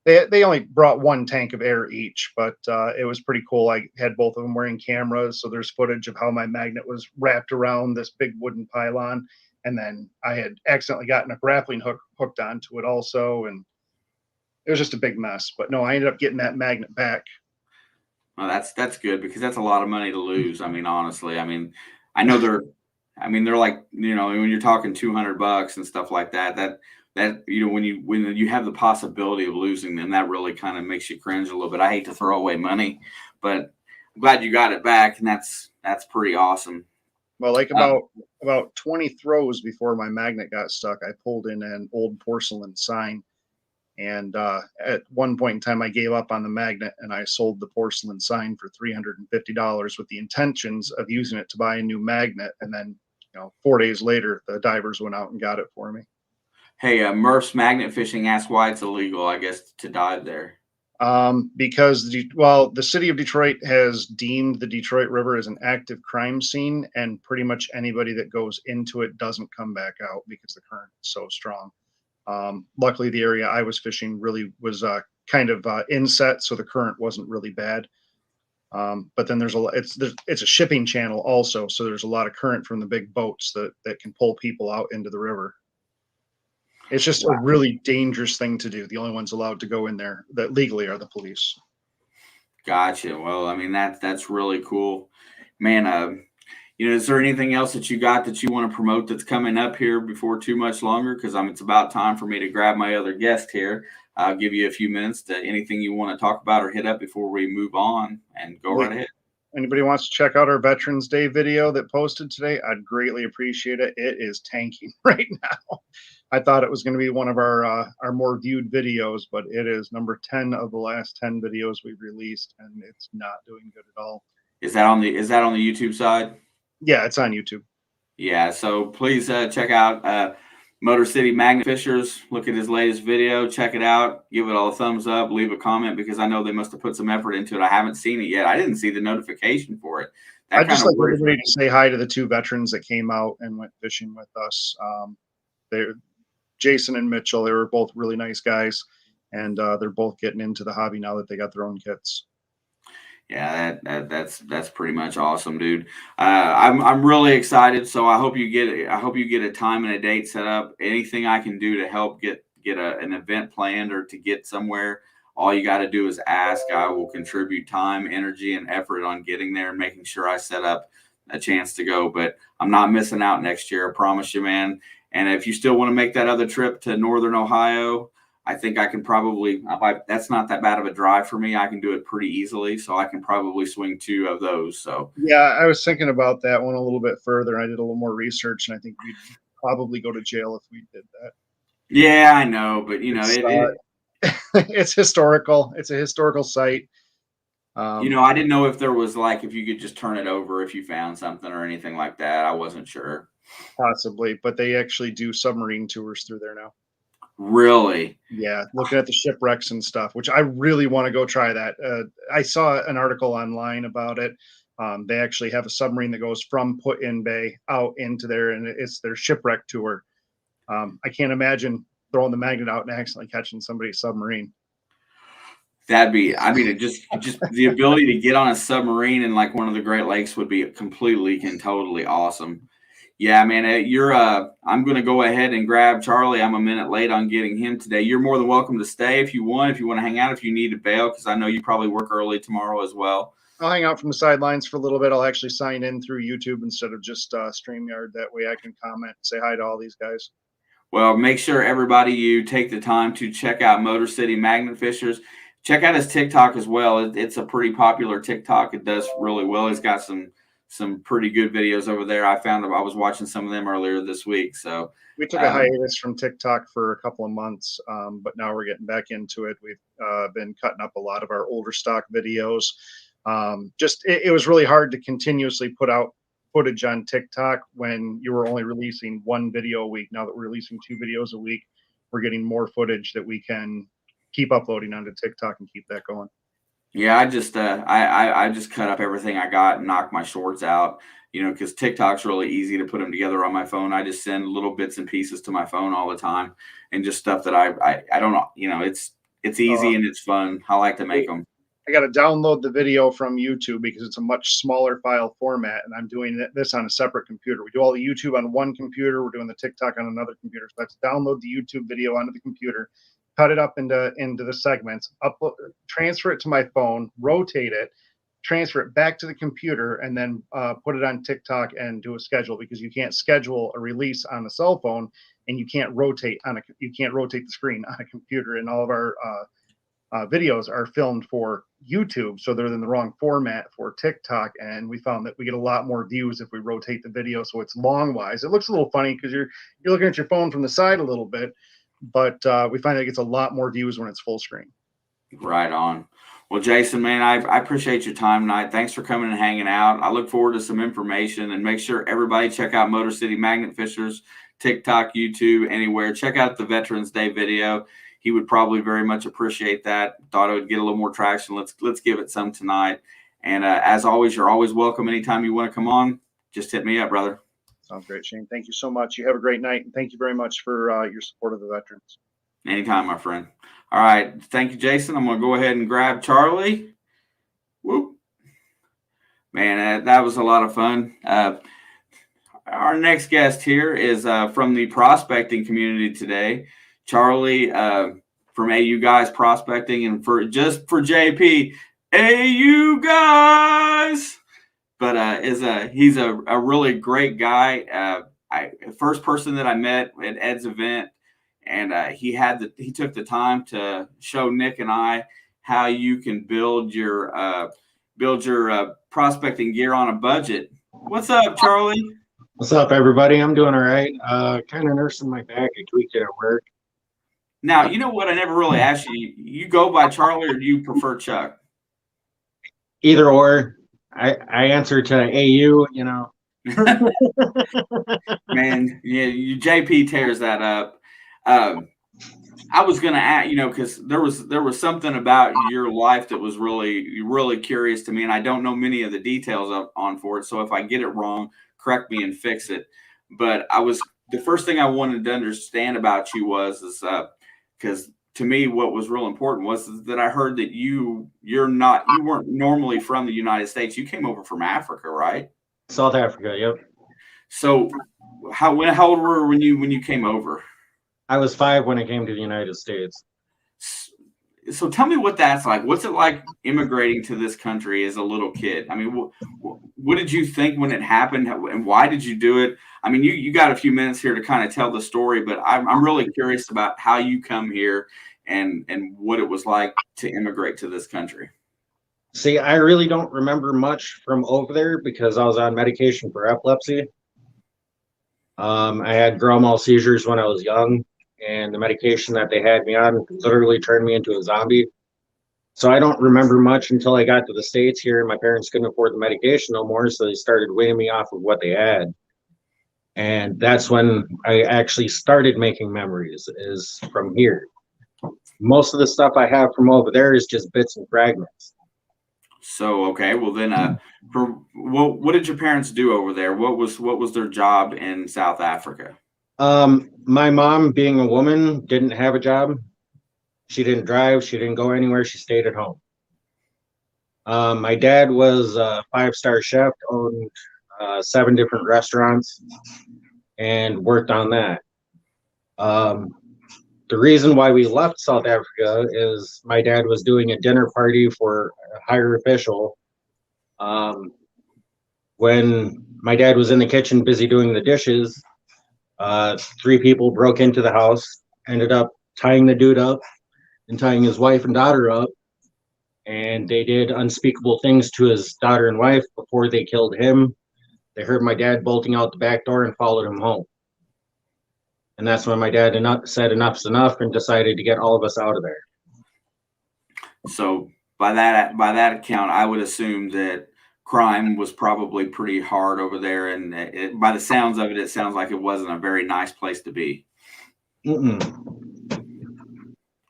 B: they only brought one tank of air each, but it was pretty cool. I had both of them wearing cameras, so there's footage of how my magnet was wrapped around this big wooden pylon, and then I had accidentally gotten a grappling hook hooked onto it also, and it was just a big mess. But no, I ended up getting that magnet back.
A: Well, that's good because that's a lot of money to lose. I mean, honestly, I mean, I know they're like, when you're talking $200 and stuff like that, when you have the possibility of losing them, that really kind of makes you cringe a little bit. I hate to throw away money, but I'm glad you got it back, and that's pretty awesome.
B: Well, like about 20 throws before my magnet got stuck, I pulled in an old porcelain sign. And at one point in time, I gave up on the magnet and I sold the porcelain sign for $350 with the intentions of using it to buy a new magnet. And then, 4 days later, the divers went out and got it for me.
A: Hey, Murph's Magnet Fishing asked why it's illegal, I guess, to dive there.
B: Because the city of Detroit has deemed the Detroit River as an active crime scene, and pretty much anybody that goes into it doesn't come back out because the current is so strong. Luckily, the area I was fishing really was kind of inset, so the current wasn't really bad. But then it's a shipping channel also, so there's a lot of current from the big boats that can pull people out into the river. It's just a really dangerous thing to do. The only ones allowed to go in there that legally are the police.
A: Gotcha. Well, I mean, that's really cool, man. Is there anything else that you got that you want to promote that's coming up here before too much longer? Because it's about time for me to grab my other guest here. I'll give you a few minutes to anything you want to talk about or hit up before we move on, and go right ahead.
B: Anybody wants to check out our Veterans Day video that posted today, I'd greatly appreciate it. It is tanking right now. I thought it was going to be one of our more viewed videos, but it is number 10 of the last 10 videos we've released, and it's not doing good at all.
A: Is that on the YouTube side?
B: Yeah, it's on YouTube.
A: Yeah, so please check out Motor City Magnet Fishers. Look at his latest video. Check it out. Give it all a thumbs up. Leave a comment, because I know they must have put some effort into it. I haven't seen it yet. I didn't see the notification for it.
B: I'd just like everybody to say hi to the two veterans that came out and went fishing with us. They're Jason and Mitchell. They were both really nice guys, and they're both getting into the hobby now that they got their own kits.
A: Yeah, that's pretty much awesome, dude. I'm really excited. So I hope you get a time and a date set up. Anything I can do to help get an event planned or to get somewhere, all you got to do is ask. I will contribute time, energy, and effort on getting there and making sure I set up a chance to go. But I'm not missing out next year. I promise you, man. And if you still want to make that other trip to Northern Ohio, I think I can probably, that's not that bad of a drive for me. I can do it pretty easily. So I can probably swing 2 of those. So
B: yeah, I was thinking about that one a little bit further. I did a little more research, and I think we'd probably go to jail if we did that.
A: Yeah, I know, but
B: it's historical. It's a historical site.
A: I didn't know if there was if you could just turn it over if you found something or anything like that. I wasn't sure.
B: Possibly, but they actually do submarine tours through there now.
A: Really?
B: Yeah, looking at the shipwrecks and stuff, which I really want to go try that. I saw an article online about it. They actually have a submarine that goes from Put-in Bay out into there, and it's their shipwreck tour. I can't imagine throwing the magnet out and accidentally catching somebody's submarine.
A: That'd be, just the ability to get on a submarine in one of the Great Lakes would be completely and totally awesome. Yeah, man, I'm going to go ahead and grab Charlie. I'm a minute late on getting him today. You're more than welcome to stay if you want to hang out, if you need to bail, because I know you probably work early tomorrow as well.
B: I'll hang out from the sidelines for a little bit. I'll actually sign in through YouTube instead of just StreamYard. That way I can comment and say hi to all these guys.
A: Well, make sure everybody you take the time to check out Motor City Magnet Fishers. Check out his TikTok as well. It's a pretty popular TikTok. It does really well. He's got some pretty good videos over there. I found them. I was watching some of them earlier this week. So
B: we took a hiatus from TikTok for a couple of months, but now we're getting back into it. We've been cutting up a lot of our older stock videos. It was really hard to continuously put out footage on TikTok when you were only releasing one video a week. Now that we're releasing 2 videos a week, we're getting more footage that we can keep uploading onto TikTok and keep that going.
A: Yeah, I just cut up everything I got and knocked my shorts out, because TikTok's really easy to put them together on my phone. I just send little bits and pieces to my phone all the time, and just stuff that I don't know, it's easy and it's fun. I like to make them.
B: I got to download the video from YouTube because it's a much smaller file format, and I'm doing this on a separate computer. We do all the YouTube on one computer. We're doing the TikTok on another computer. So I have to download the YouTube video onto the computer, cut it up into the segments, upload, transfer it to my phone, rotate it, transfer it back to the computer, and then put it on TikTok and do a schedule, because you can't schedule a release on a cell phone, and you can't rotate the screen on a computer. And all of our videos are filmed for YouTube, so they're in the wrong format for TikTok, and we found that we get a lot more views if we rotate the video so it's long wise. It looks a little funny because you're looking at your phone from the side a little bit, but we find that it gets a lot more views when it's full screen.
A: Right on. Well, Jason, man, I appreciate your time tonight. Thanks for coming and hanging out. I look forward to some information, and make sure everybody check out Motor City Magnet Fishers, TikTok, YouTube, anywhere. Check out the Veterans Day video. He would probably very much appreciate that. Thought it would get a little more traction. Let's give it some tonight. And as always, you're always welcome anytime you want to come on. Just hit me up, brother.
B: Sounds great, Shane. Thank you so much. You have a great night, and thank you very much for your support of the veterans.
A: Anytime, my friend. All right. Thank you, Jason. I'm going to go ahead and grab Charlie. Whoop. Man, that was a lot of fun. Our next guest here is from the prospecting community today. Charlie from Ayou Guys Prospecting, and for JP, Ayou Guys. But he's a really great guy. First person that I met at Ed's event, and he took the time to show Nick and I how you can build your prospecting gear on a budget. What's up, Charlie?
C: What's up, everybody? I'm doing all right. Kind of nursing my back. I tweaked it at work.
A: Now, you know what? I never really asked you. You go by Charlie, or do you prefer Chuck?
C: Either or. I answer to Ayou,
A: Man, yeah, JP tears that up. I was gonna ask, because there was something about your life that was really curious to me, and I don't know many of the details on for it. So if I get it wrong, correct me and fix it. But the first thing I wanted to understand about you was because to me, what was real important was that I heard that you weren't normally from the United States. You came over from Africa, right?
C: South Africa, yep.
A: So how old were you when you came over?
C: I was 5 when I came to the United States.
A: So tell me what that's like. What's it like immigrating to this country as a little kid? I mean, what did you think when it happened, and why did you do it? I mean, you got a few minutes here to kind of tell the story, but I'm really curious about how you come here and what it was like to immigrate to this country.
C: See, I really don't remember much from over there because I was on medication for epilepsy. I had grand mal seizures when I was young, and the medication that they had me on literally turned me into a zombie. So I don't remember much until I got to the States here, and my parents couldn't afford the medication no more, so they started weaning me off of what they had. And that's when I actually started making memories, is from here. Most of the stuff I have from over there is just bits and fragments.
A: So, okay, well then, what did your parents do over there? What was their job in South Africa?
C: My mom, being a woman, didn't have a job. She didn't drive. She didn't go anywhere. She stayed at home. My dad was a 5-star chef, owned 7 different restaurants, and worked on that. The reason why we left South Africa is my dad was doing a dinner party for a higher official, When my dad was in the kitchen busy doing the dishes, 3 people broke into the house, ended up tying the dude up and tying his wife and daughter up. And they did unspeakable things to his daughter and wife before they killed him. They heard my dad bolting out the back door and followed him home. And that's when my dad said enough's enough and decided to get all of us out of there.
A: So by that account, I would assume that crime was probably pretty hard over there, and by the sounds of it, it sounds like it wasn't a very nice place to be.
C: Mm-mm.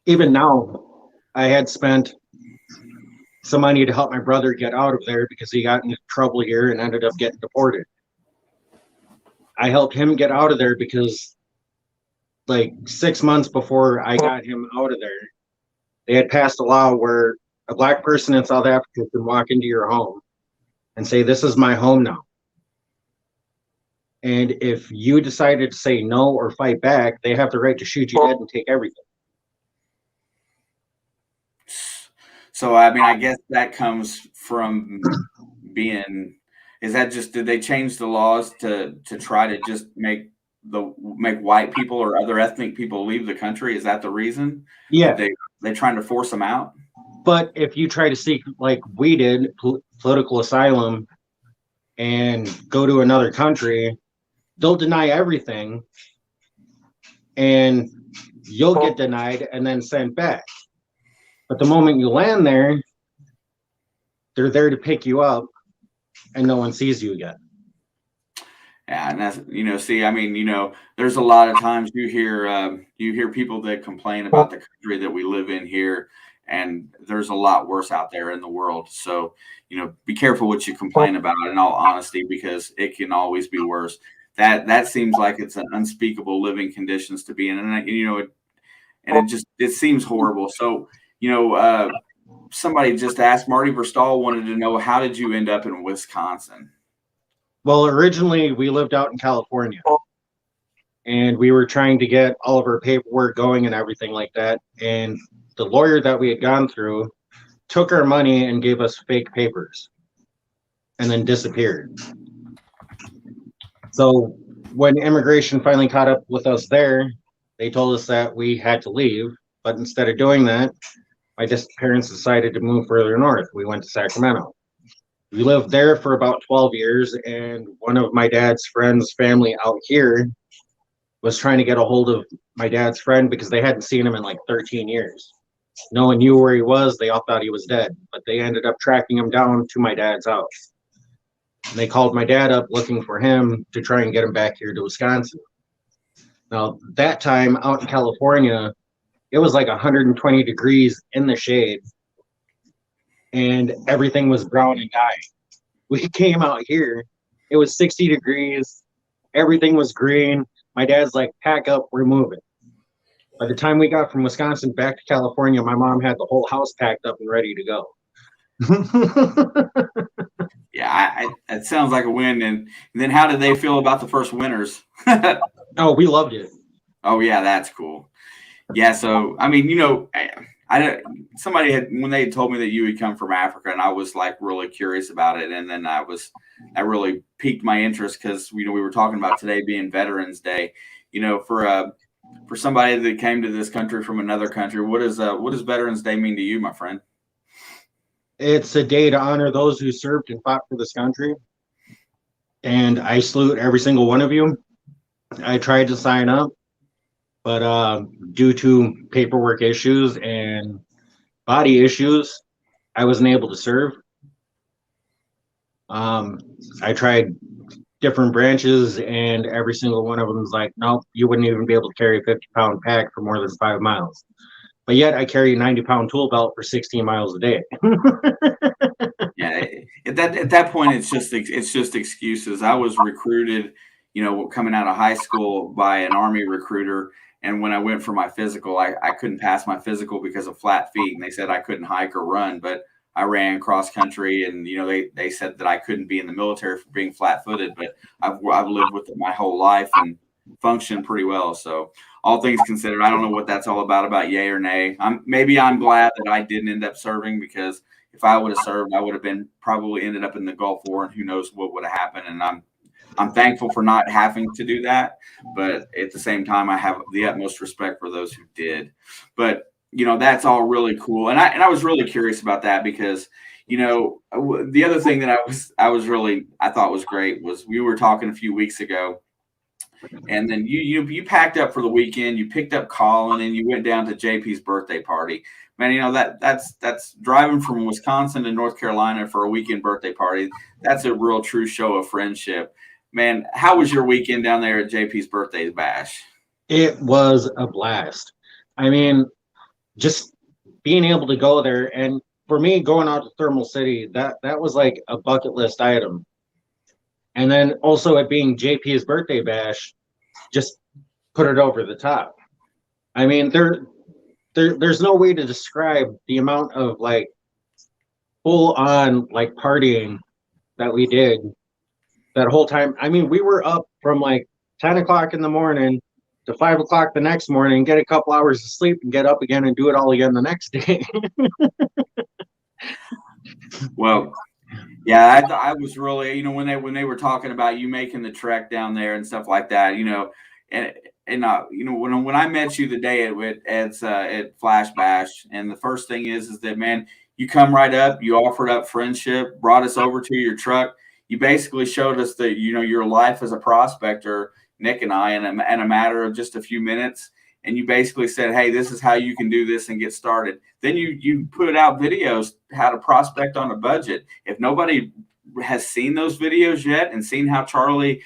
C: Even now, I had spent some money to help my brother get out of there because he got into trouble here and ended up getting deported. I helped him get out of there because like 6 months before I got him out of there, they had passed a law where a Black person in South Africa can walk into your home and say, "This is my home now." And if you decided to say no or fight back, they have the right to shoot you dead and take everything.
A: So, I mean, I guess that comes from being, did they change the laws to try to just make white people or other ethnic people leave the country? Is that the reason?
C: Yeah.
A: They trying to force them out?
C: But if you try to seek, like we did, political asylum and go to another country, they'll deny everything and you'll get denied and then sent back. But the moment you land there, they're there to pick you up and no one sees you again.
A: Yeah, and that's, see, I mean, there's a lot of times you hear people that complain about the country that we live in here, and there's a lot worse out there in the world. So, be careful what you complain about, in all honesty, because it can always be worse. That seems like it's an unspeakable living conditions to be in, and it seems horrible. So, somebody just asked, Marty Verstal wanted to know, how did you end up in Wisconsin?
C: Well, originally we lived out in California and we were trying to get all of our paperwork going and everything like that. And the lawyer that we had gone through took our money and gave us fake papers and then disappeared. So when immigration finally caught up with us there, they told us that we had to leave. But instead of doing that, my parents decided to move further north. We went to Sacramento. We lived there for about 12 years, and one of my dad's friend's family out here was trying to get a hold of my dad's friend because they hadn't seen him in like 13 years. No one knew where he was. They all thought he was dead, but they ended up tracking him down to my dad's house. And they called my dad up looking for him to try and get him back here to Wisconsin. Now, that time out in California, it was like 120 degrees in the shade, and everything was brown and dying. We came out here, it was 60 degrees, everything was green. My dad's like, "Pack up, we're moving." By the time we got from Wisconsin back to California, my mom had the whole house packed up and ready to go.
A: Yeah, it sounds like a win. And then how did they feel about the first winners?
C: Oh, we loved it.
A: Oh, yeah, that's cool. Yeah, so, I mean, somebody when they had told me that you had come from Africa, and I was like really curious about it. And then that really piqued my interest because, we were talking about today being Veterans Day, for somebody that came to this country from another country. What does Veterans Day mean to you, my friend?
C: It's a day to honor those who served and fought for this country. And I salute every single one of you. I tried to sign up, but due to paperwork issues and body issues, I wasn't able to serve. I tried different branches, and every single one of them is like, "Nope, you wouldn't even be able to carry a 50-pound pack for more than 5 miles." But yet I carry a 90-pound tool belt for 16 miles a day.
A: Yeah, at that point, it's just excuses. I was recruited, coming out of high school by an Army recruiter. And when I went for my physical, I couldn't pass my physical because of flat feet. And they said I couldn't hike or run, but I ran cross country, and, they said that I couldn't be in the military for being flat footed, but I've lived with it my whole life and functioned pretty well. So all things considered, I don't know what that's all about yay or nay. I'm glad that I didn't end up serving because, if I would have served, I would have been probably ended up in the Gulf War, and who knows what would have happened. And I'm thankful for not having to do that, but at the same time, I have the utmost respect for those who did. But that's all really cool, and I was really curious about that because the other thing that I thought was great was we were talking a few weeks ago, and then you packed up for the weekend, you picked up Colin, and you went down to JP's birthday party. Man, that's driving from Wisconsin to North Carolina for a weekend birthday party. That's a real true show of friendship. Man, how was your weekend down there at JP's birthday bash?
C: It was a blast. I mean, just being able to go there, and for me, going out to Thermal City, that was like a bucket list item. And then also it being JP's birthday bash, just put it over the top. I mean, there's no way to describe the amount of like full on like partying that we did that whole time. I mean, we were up from like 10 o'clock in the morning to 5 o'clock the next morning, get a couple hours of sleep, and get up again and do it all again the next day.
A: Well, yeah, I was really, when they were talking about you making the trek down there and stuff like that, and when I met you the day at Flash Bash, and the first thing is that, man, you come right up, you offered up friendship, brought us over to your truck. You basically showed us that, your life as a prospector, Nick and I, in a matter of just a few minutes. And you basically said, hey, this is how you can do this and get started. Then you put out videos, how to prospect on a budget. If nobody has seen those videos yet and seen how Charlie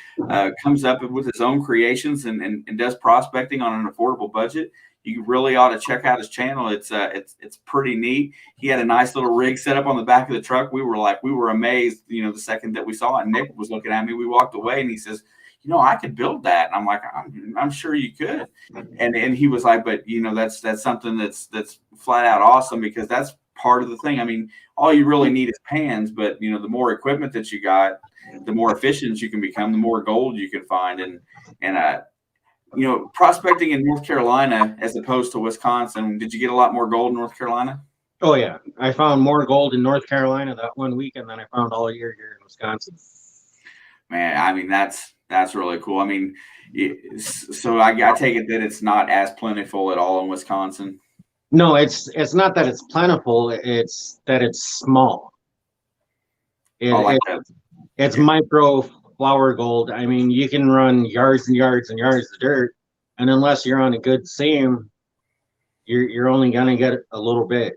A: comes up with his own creations and does prospecting on an affordable budget, you really ought to check out his channel. It's pretty neat. He had a nice little rig set up on the back of the truck. We were amazed, the second that we saw it. Nick was looking at me. We walked away and he says, I could build that. And I'm like, I'm sure you could. And he was like, but that's something that's flat out awesome, because that's part of the thing. I mean, all you really need is pans, but the more equipment that you got, the more efficient you can become, the more gold you can find. And prospecting in North Carolina as opposed to Wisconsin, did you get a lot more gold in North Carolina?
C: Oh yeah, I found more gold in North Carolina that one weekend than I found all year here in Wisconsin.
A: Man, I mean, that's really cool. I mean, so I take it that it's not as plentiful at all in Wisconsin.
C: No, it's not that it's plentiful. It's that it's small. It's micro flour gold. I mean, you can run yards and yards and yards of dirt, and unless you're on a good seam, you're only gonna get a little bit.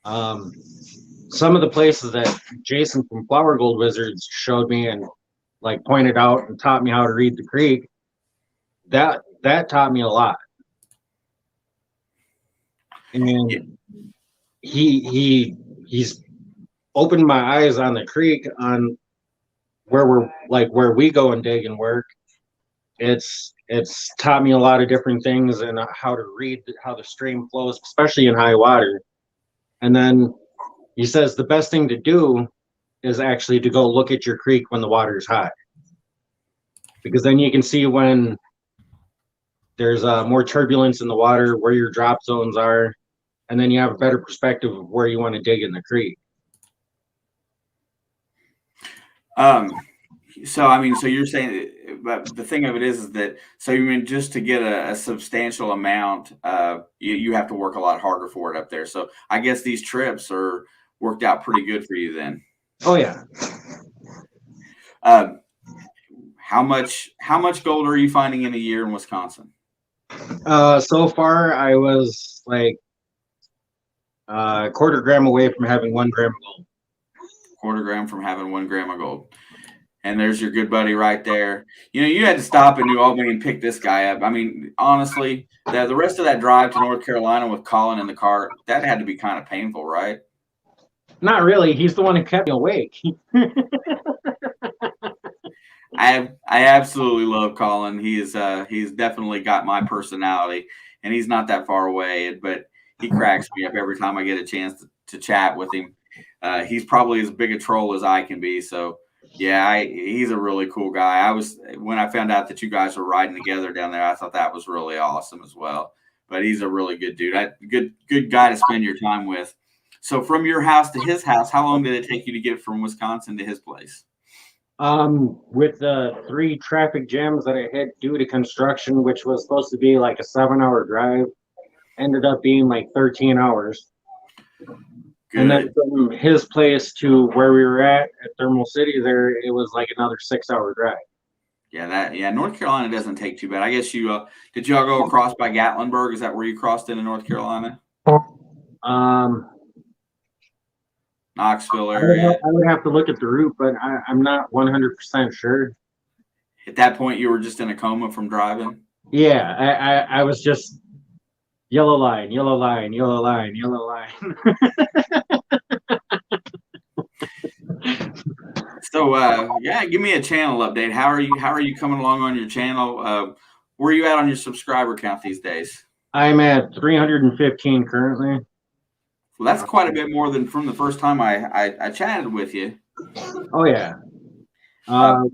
C: Some of the places that Jason from Flour Gold Wizards showed me and like pointed out and taught me how to read the creek, that taught me a lot. And he's opened my eyes on the creek, on where we go and dig and work. It's taught me a lot of different things and how to read how the stream flows, especially in high water. And then he says the best thing to do is actually to go look at your creek when the water's high, because then you can see when there's more turbulence in the water, where your drop zones are, and then you have a better perspective of where you want to dig in the creek.
A: So I mean, so you're saying, but the thing of it is that, so you mean just to get a substantial amount, you have to work a lot harder for it up there. So I guess these trips are worked out pretty good for you then.
C: Oh yeah.
A: How much gold are you finding in a year in Wisconsin?
C: So far I was like a quarter gram away from having 1 gram of gold.
A: Quarter gram from having 1 gram of gold. And there's your good buddy right there. You had to stop in New Albany and pick this guy up. I mean, honestly, the rest of that drive to North Carolina with Colin in the car, that had to be kind of painful, right?
C: Not really. He's the one who kept me awake.
A: I absolutely love Colin. He's definitely got my personality, and he's not that far away, but he cracks me up every time I get a chance to chat with him. He's probably as big a troll as I can be. So yeah, he's a really cool guy. When I found out that you guys were riding together down there, I thought that was really awesome as well. But he's a really good dude. Good guy to spend your time with. So from your house to his house, how long did it take you to get from Wisconsin to his place?
C: With the 3 traffic jams that I had due to construction, which was supposed to be like a 7-hour drive, ended up being like 13 hours.
A: Good.
C: And then from his place to where we were at Thermal City there, it was like another 6-hour drive.
A: Yeah, North Carolina doesn't take too bad. I guess you did y'all go across by Gatlinburg? Is that where you crossed into North Carolina? Knoxville area.
C: I would have to look at the route, but I'm not 100% sure.
A: At that point, you were just in a coma from driving?
C: Yeah, I was just yellow line, yellow line, yellow line, yellow line.
A: So yeah, give me a channel update. How are you coming along on your channel? Where are you at on your subscriber count these days?
C: I'm at 315 currently.
A: Well, that's quite a bit more than from the first time I chatted with you.
C: Oh yeah.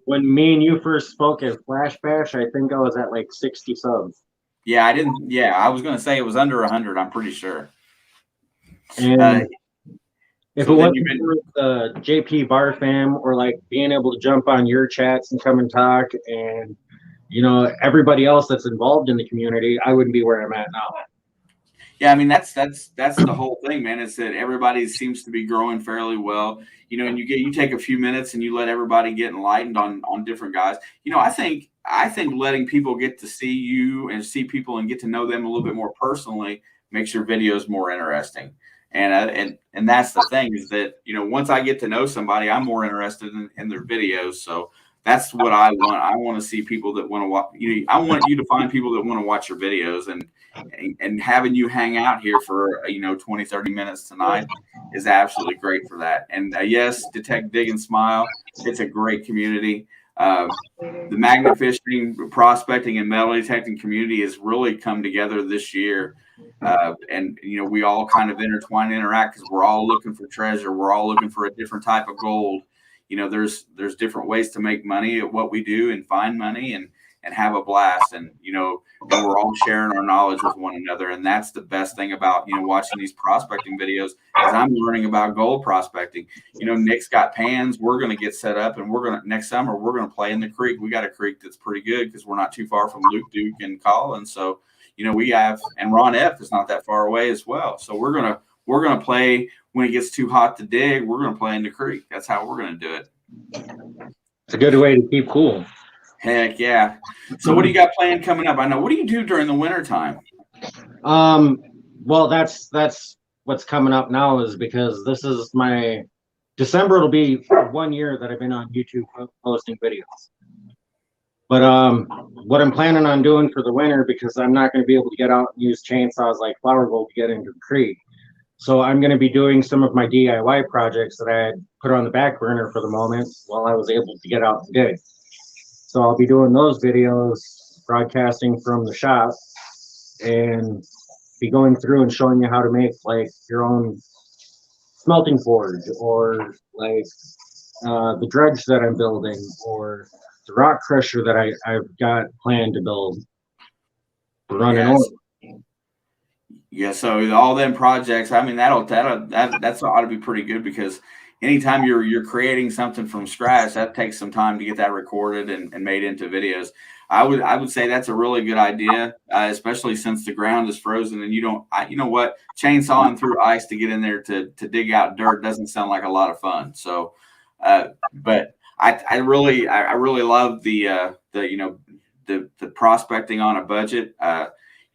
C: When me and you first spoke at Flash Bash, I think I was at like 60 subs.
A: Yeah, I was going to say it was under 100. I'm pretty sure.
C: And if
A: so
C: it wasn't for the JP Bar fam or like being able to jump on your chats and come and talk, and everybody else that's involved in the community, I wouldn't be where I'm at now.
A: Yeah, I mean that's the whole thing, man. Is that everybody seems to be growing fairly well, and you take a few minutes and you let everybody get enlightened on different guys. I think letting people get to see you and see people and get to know them a little bit more personally makes your videos more interesting. And that's the thing is that once I get to know somebody, I'm more interested in their videos. So that's what I want. I want to see people that want to watch. I want you to find people that want to watch your videos, and having you hang out here for 20, 30 minutes tonight is absolutely great for that. And yes, Detect, Dig, and Smile. It's a great community. The magnet fishing, prospecting, and metal detecting community has really come together this year. And we all kind of intertwine and interact because we're all looking for treasure. We're all looking for a different type of gold. There's different ways to make money at what we do and find money and have a blast. And we're all sharing our knowledge with one another. And that's the best thing about watching these prospecting videos is I'm learning about gold prospecting. Nick's got pans. We're going to get set up, and next summer we're going to play in the creek. We got a creek that's pretty good because we're not too far from Luke, Duke, and Colin. So we have, and Ron F is not that far away as well. So we're gonna play when it gets too hot to dig. We're gonna play in the creek. That's how we're gonna do it.
C: It's a good way to keep cool.
A: Heck yeah. So what do you got planned coming up? I know. What do you do during the winter time?
C: Well, that's what's coming up now is because this is my December. It'll be 1 year that I've been on YouTube posting videos. But what I'm planning on doing for the winter, because I'm not going to be able to get out and use chainsaws like Flower Gold to get into the creek. So I'm going to be doing some of my DIY projects that I had put on the back burner for the moment while I was able to get out and dig. So I'll be doing those videos, broadcasting from the shop, and be going through and showing you how to make like your own smelting forge, or like the dredge that I'm building, or the rock crusher that I've got planned to build. Running over.
A: Yeah, so all them projects, I mean, that's ought to be pretty good, because anytime you're creating something from scratch, that takes some time to get that recorded and made into videos. I would say that's a really good idea, especially since the ground is frozen and you know what, chainsawing through ice to get in there to dig out dirt doesn't sound like a lot of fun. So, but I really love the prospecting on a budget.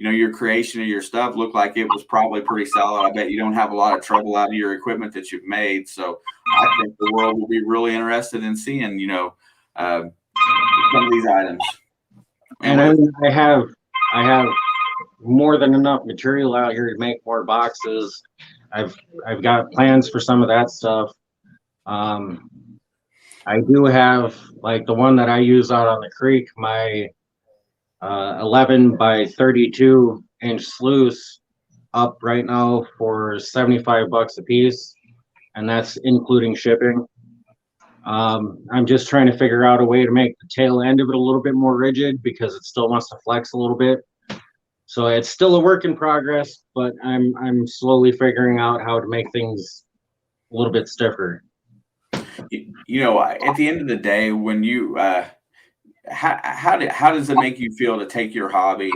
A: Your creation of your stuff looked like it was probably pretty solid. I bet you don't have a lot of trouble out of your equipment that you've made. So I think the world will be really interested in seeing, some of these items.
C: And I have more than enough material out here to make more boxes. I've got plans for some of that stuff. I do have like the one that I use out on the creek, my 11 by 32 inch sluice, up right now for $75 a piece, and that's including shipping. I'm just trying to figure out a way to make the tail end of it a little bit more rigid because it still wants to flex a little bit. So it's still a work in progress, but I'm slowly figuring out how to make things a little bit stiffer.
A: You know, at the end of the day, when you how does it make you feel to take your hobby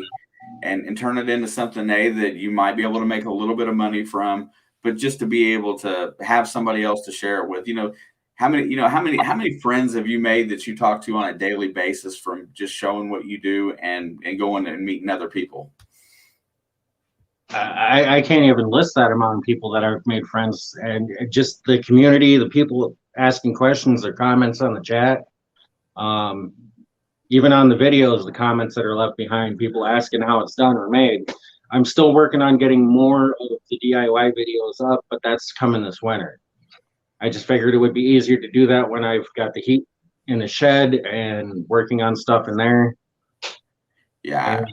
A: and turn it into something that you might be able to make a little bit of money from, but just to be able to have somebody else to share it with? How many friends have you made that you talk to on a daily basis from just showing what you do and going and meeting other people?
C: I can't even list that amount of people that I've made friends, and just the community, the people asking questions or comments on the chat. Even on the videos, the comments that are left behind, people asking how it's done or made. I'm still working on getting more of the DIY videos up, but that's coming this winter. I just figured it would be easier to do that when I've got the heat in the shed and working on stuff in there.
A: Yeah.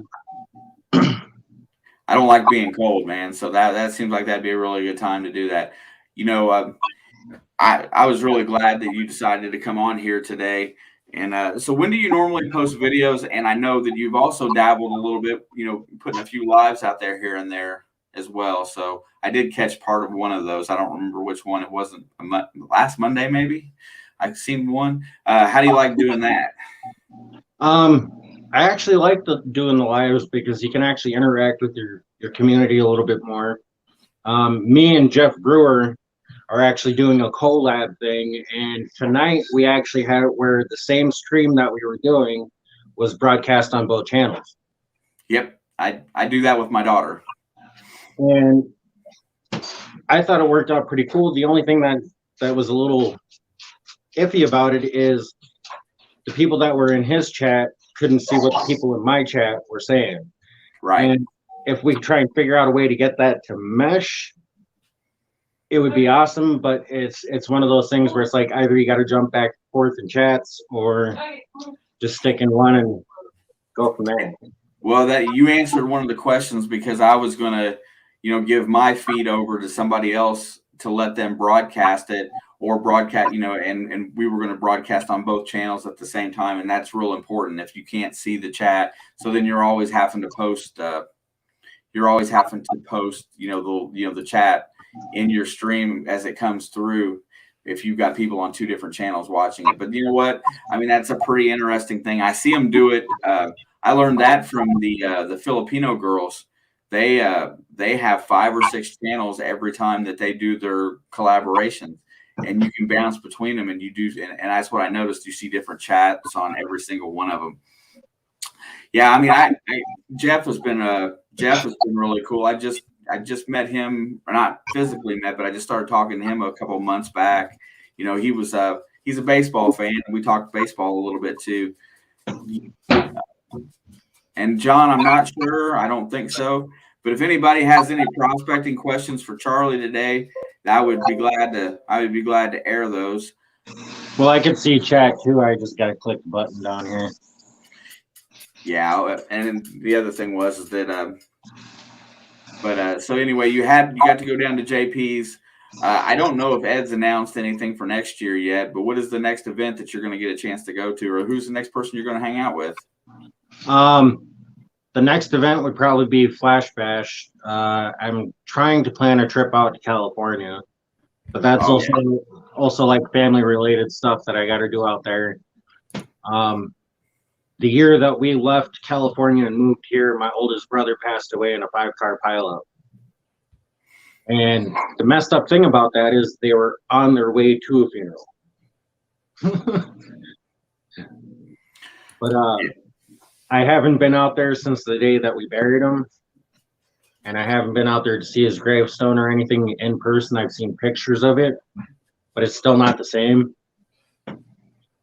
A: I don't like being cold, man. So that seems like that'd be a really good time to do that. I was really glad that you decided to come on here today. And so when do you normally post videos? And I know that you've also dabbled a little bit, putting a few lives out there here and there as well. So I did catch part of one of those. I don't remember which one. It wasn't last Monday, maybe. I've seen one. How do you like doing that?
C: I actually like doing the lives because you can actually interact with your community a little bit more. Me and Jeff Brewer are actually doing a collab thing, and tonight we actually had it where the same stream that we were doing was broadcast on both channels.
A: Yep, I do that with my daughter.
C: And I thought it worked out pretty cool. The only thing that was a little iffy about it is the people that were in his chat couldn't see what the people in my chat were saying.
A: Right.
C: And if we try and figure out a way to get that to mesh, it would be awesome. But it's one of those things where it's like either you got to jump back and forth in chats or just stick in one and go from there.
A: Well, that you answered one of the questions, because I was going to, give my feed over to somebody else to let them broadcast it or broadcast, and we were going to broadcast on both channels at the same time. And that's real important if you can't see the chat. So then you're always having to post, the chat in your stream as it comes through, if you've got people on two different channels watching it. But you know what? I mean, that's a pretty interesting thing. I see them do it. I learned that from the Filipino girls. They have 5 or 6 channels every time that they do their collaborations, and you can bounce between them, and and that's what I noticed. You see different chats on every single one of them. Yeah, I mean, Jeff has been really cool. I just met him, or not physically met, but I just started talking to him a couple of months back. He's a baseball fan, and we talked baseball a little bit too. And John, I'm not sure. I don't think so. But if anybody has any prospecting questions for Charlie today, I would be glad to air those.
C: Well, I can see chat too. I just got to click the button down here.
A: Yeah, and the other thing was that. So anyway, you got to go down to JP's. I don't know if Ed's announced anything for next year yet, but what is the next event that you're going to get a chance to go to, or who's the next person you're going to hang out with?
C: The next event would probably be Flash Bash. I'm trying to plan a trip out to California, but that's also like family related stuff that I got to do out there. The year that we left California and moved here, my oldest brother passed away in a 5-car pileup. And the messed up thing about that is they were on their way to a funeral. But I haven't been out there since the day that we buried him. And I haven't been out there to see his gravestone or anything in person. I've seen pictures of it, but it's still not the same.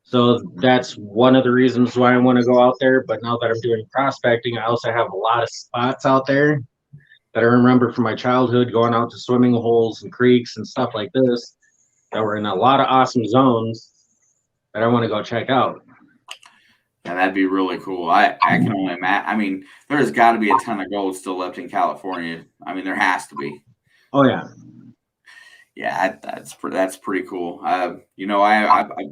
C: So that's one of the reasons why I want to go out there. But now that I'm doing prospecting, I also have a lot of spots out there that I remember from my childhood, going out to swimming holes and creeks and stuff like this that were in a lot of awesome zones that I want to go check out.
A: Yeah, that'd be really cool. I can only imagine. I mean, there's got to be a ton of gold still left in California. I mean, there has to be.
C: Oh yeah.
A: Yeah, that's pretty cool. I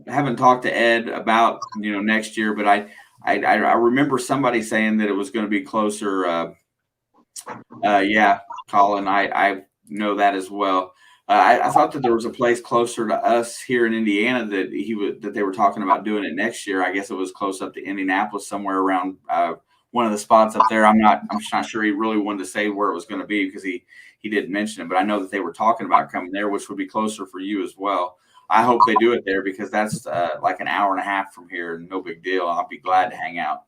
A: haven't talked to Ed about next year, but I remember somebody saying that it was going to be closer Yeah, Colin, I know that as well. I thought that there was a place closer to us here in Indiana that they were talking about doing it next year. I guess it was close up to Indianapolis, somewhere around one of the spots up there. I'm just not sure he really wanted to say where it was going to be because he didn't mention it. But I know that they were talking about coming there, which would be closer for you as well. I hope they do it there because that's like an hour and a half from here. No big deal. I'll be glad to hang out.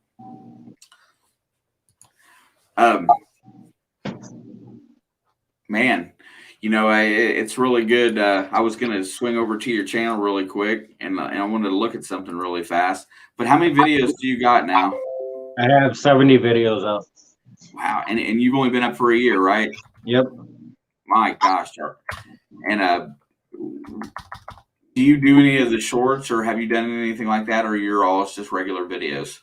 A: Man, it's really good. I was going to swing over to your channel really quick, and I wanted to look at something really fast. But how many videos do you got now?
C: I have 70 videos up.
A: Wow, and you've only been up for a year, right?
C: Yep.
A: My gosh, and do you do any of the shorts, or have you done anything like that, or you're all just regular videos?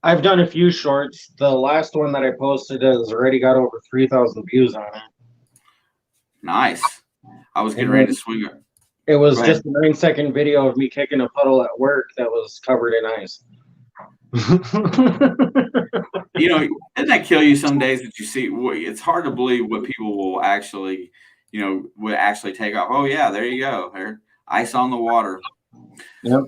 C: I've done a few shorts. The last one that I posted has already got over 3,000 views on it.
A: Nice. I was getting ready to swing it.
C: It was just a 9-second video of me kicking a puddle at work that was covered in ice.
A: Doesn't that kill you some days that you see? It's hard to believe what people will actually, take off. Oh yeah, there you go. There, ice on the water.
C: Yep.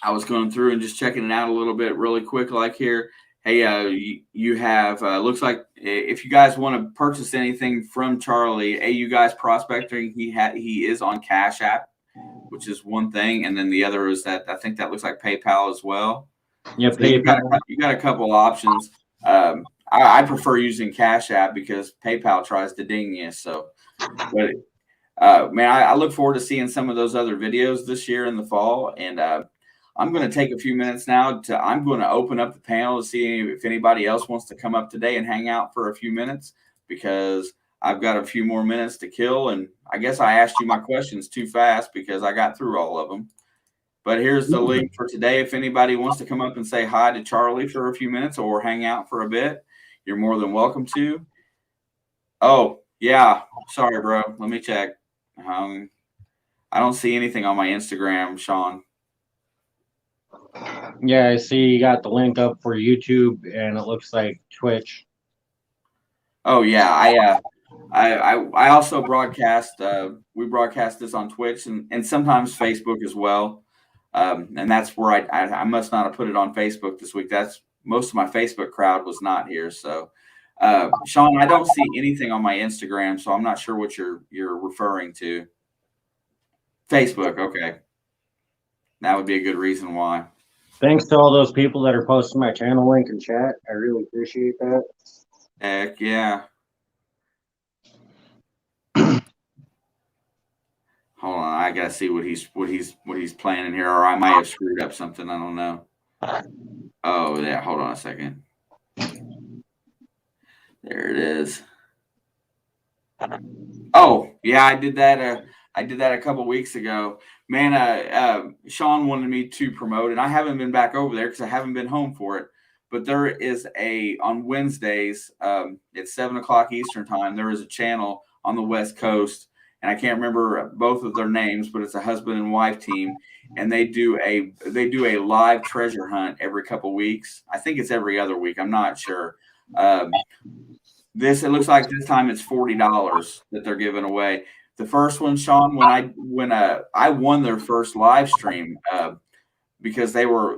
A: I was going through and just checking it out a little bit really quick, like here. Hey, you have looks like if you guys want to purchase anything from Charlie, Ayou Guys Prospecting, he is on Cash App, which is one thing, and then the other is that I think that looks like PayPal as well.
C: Yeah,
A: so you got a couple options. I prefer using Cash App because PayPal tries to ding you. So, but man, I look forward to seeing some of those other videos this year in the fall, and I'm going to take a few minutes now I'm going to open up the panel to see if anybody else wants to come up today and hang out for a few minutes because I've got a few more minutes to kill. And I guess I asked you my questions too fast because I got through all of them. But here's the link for today. If anybody wants to come up and say hi to Charlie for a few minutes or hang out for a bit, you're more than welcome to. Oh, yeah. Sorry, bro. Let me check. I don't see anything on my Instagram, Sean.
C: Yeah, I see you got the link up for YouTube, and it looks like Twitch.
A: Oh yeah, I also broadcast. We broadcast this on Twitch and sometimes Facebook as well. And that's where I must not have put it on Facebook this week. That's most of my Facebook crowd was not here. So, Sean, I don't see anything on my Instagram, so I'm not sure what you're referring to. Facebook, okay. That would be a good reason why.
C: Thanks to all those people that are posting my channel link in chat. I really appreciate that.
A: Heck yeah. Hold on, I gotta see what he's planning here, or I might have screwed up something. I don't know. Oh yeah, hold on a second. There it is. Oh yeah, I did that. I did that a couple weeks ago. Man, Sean wanted me to promote, and I haven't been back over there because I haven't been home for it. But there is on Wednesdays, at 7:00 Eastern time, there is a channel on the West Coast, and I can't remember both of their names, but it's a husband and wife team, and they do a live treasure hunt every couple weeks. I think it's every other week. I'm not sure. It looks like this time it's $40 that they're giving away. The first one, Sean, when I won their first live stream because they were,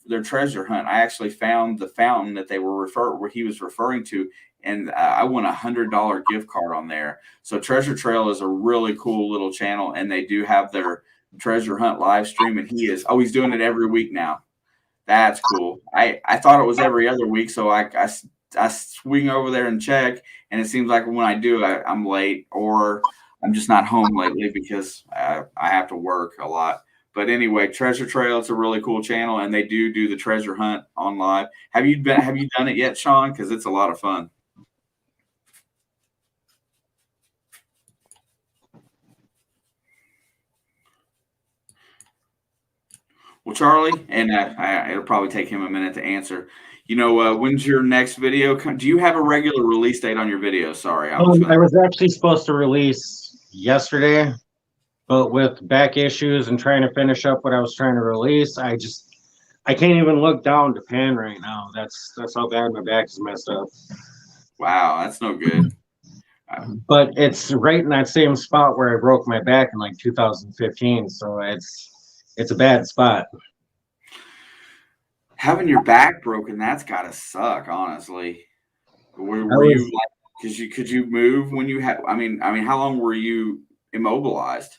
A: their treasure hunt. I actually found the fountain that where he was referring to, and I won $100 gift card on there. So Treasure Trail is a really cool little channel, and they do have their treasure hunt live stream, and he's doing it every week now. That's cool. I thought it was every other week, so I swing over there and check, and it seems like when I do, I'm late or I'm just not home lately because I have to work a lot. But anyway, Treasure Trail, it's a really cool channel, and they do the treasure hunt on live. Have you done it yet, Sean? Because it's a lot of fun. Well, Charlie, and it'll probably take him a minute to answer. When's your next video? Do you have a regular release date on your video? Sorry,
C: I was actually supposed to release yesterday, but with back issues and trying to finish up what I was trying to release, I can't even look down to pan right now. That's how bad my back is messed up.
A: Wow, that's no good.
C: But it's right in that same spot where I broke my back in like 2015. So it's a bad spot.
A: Having your back broken, that's gotta suck, honestly.
C: I
A: Were you
C: was
A: like, could you move when you had? I mean, how long were you immobilized?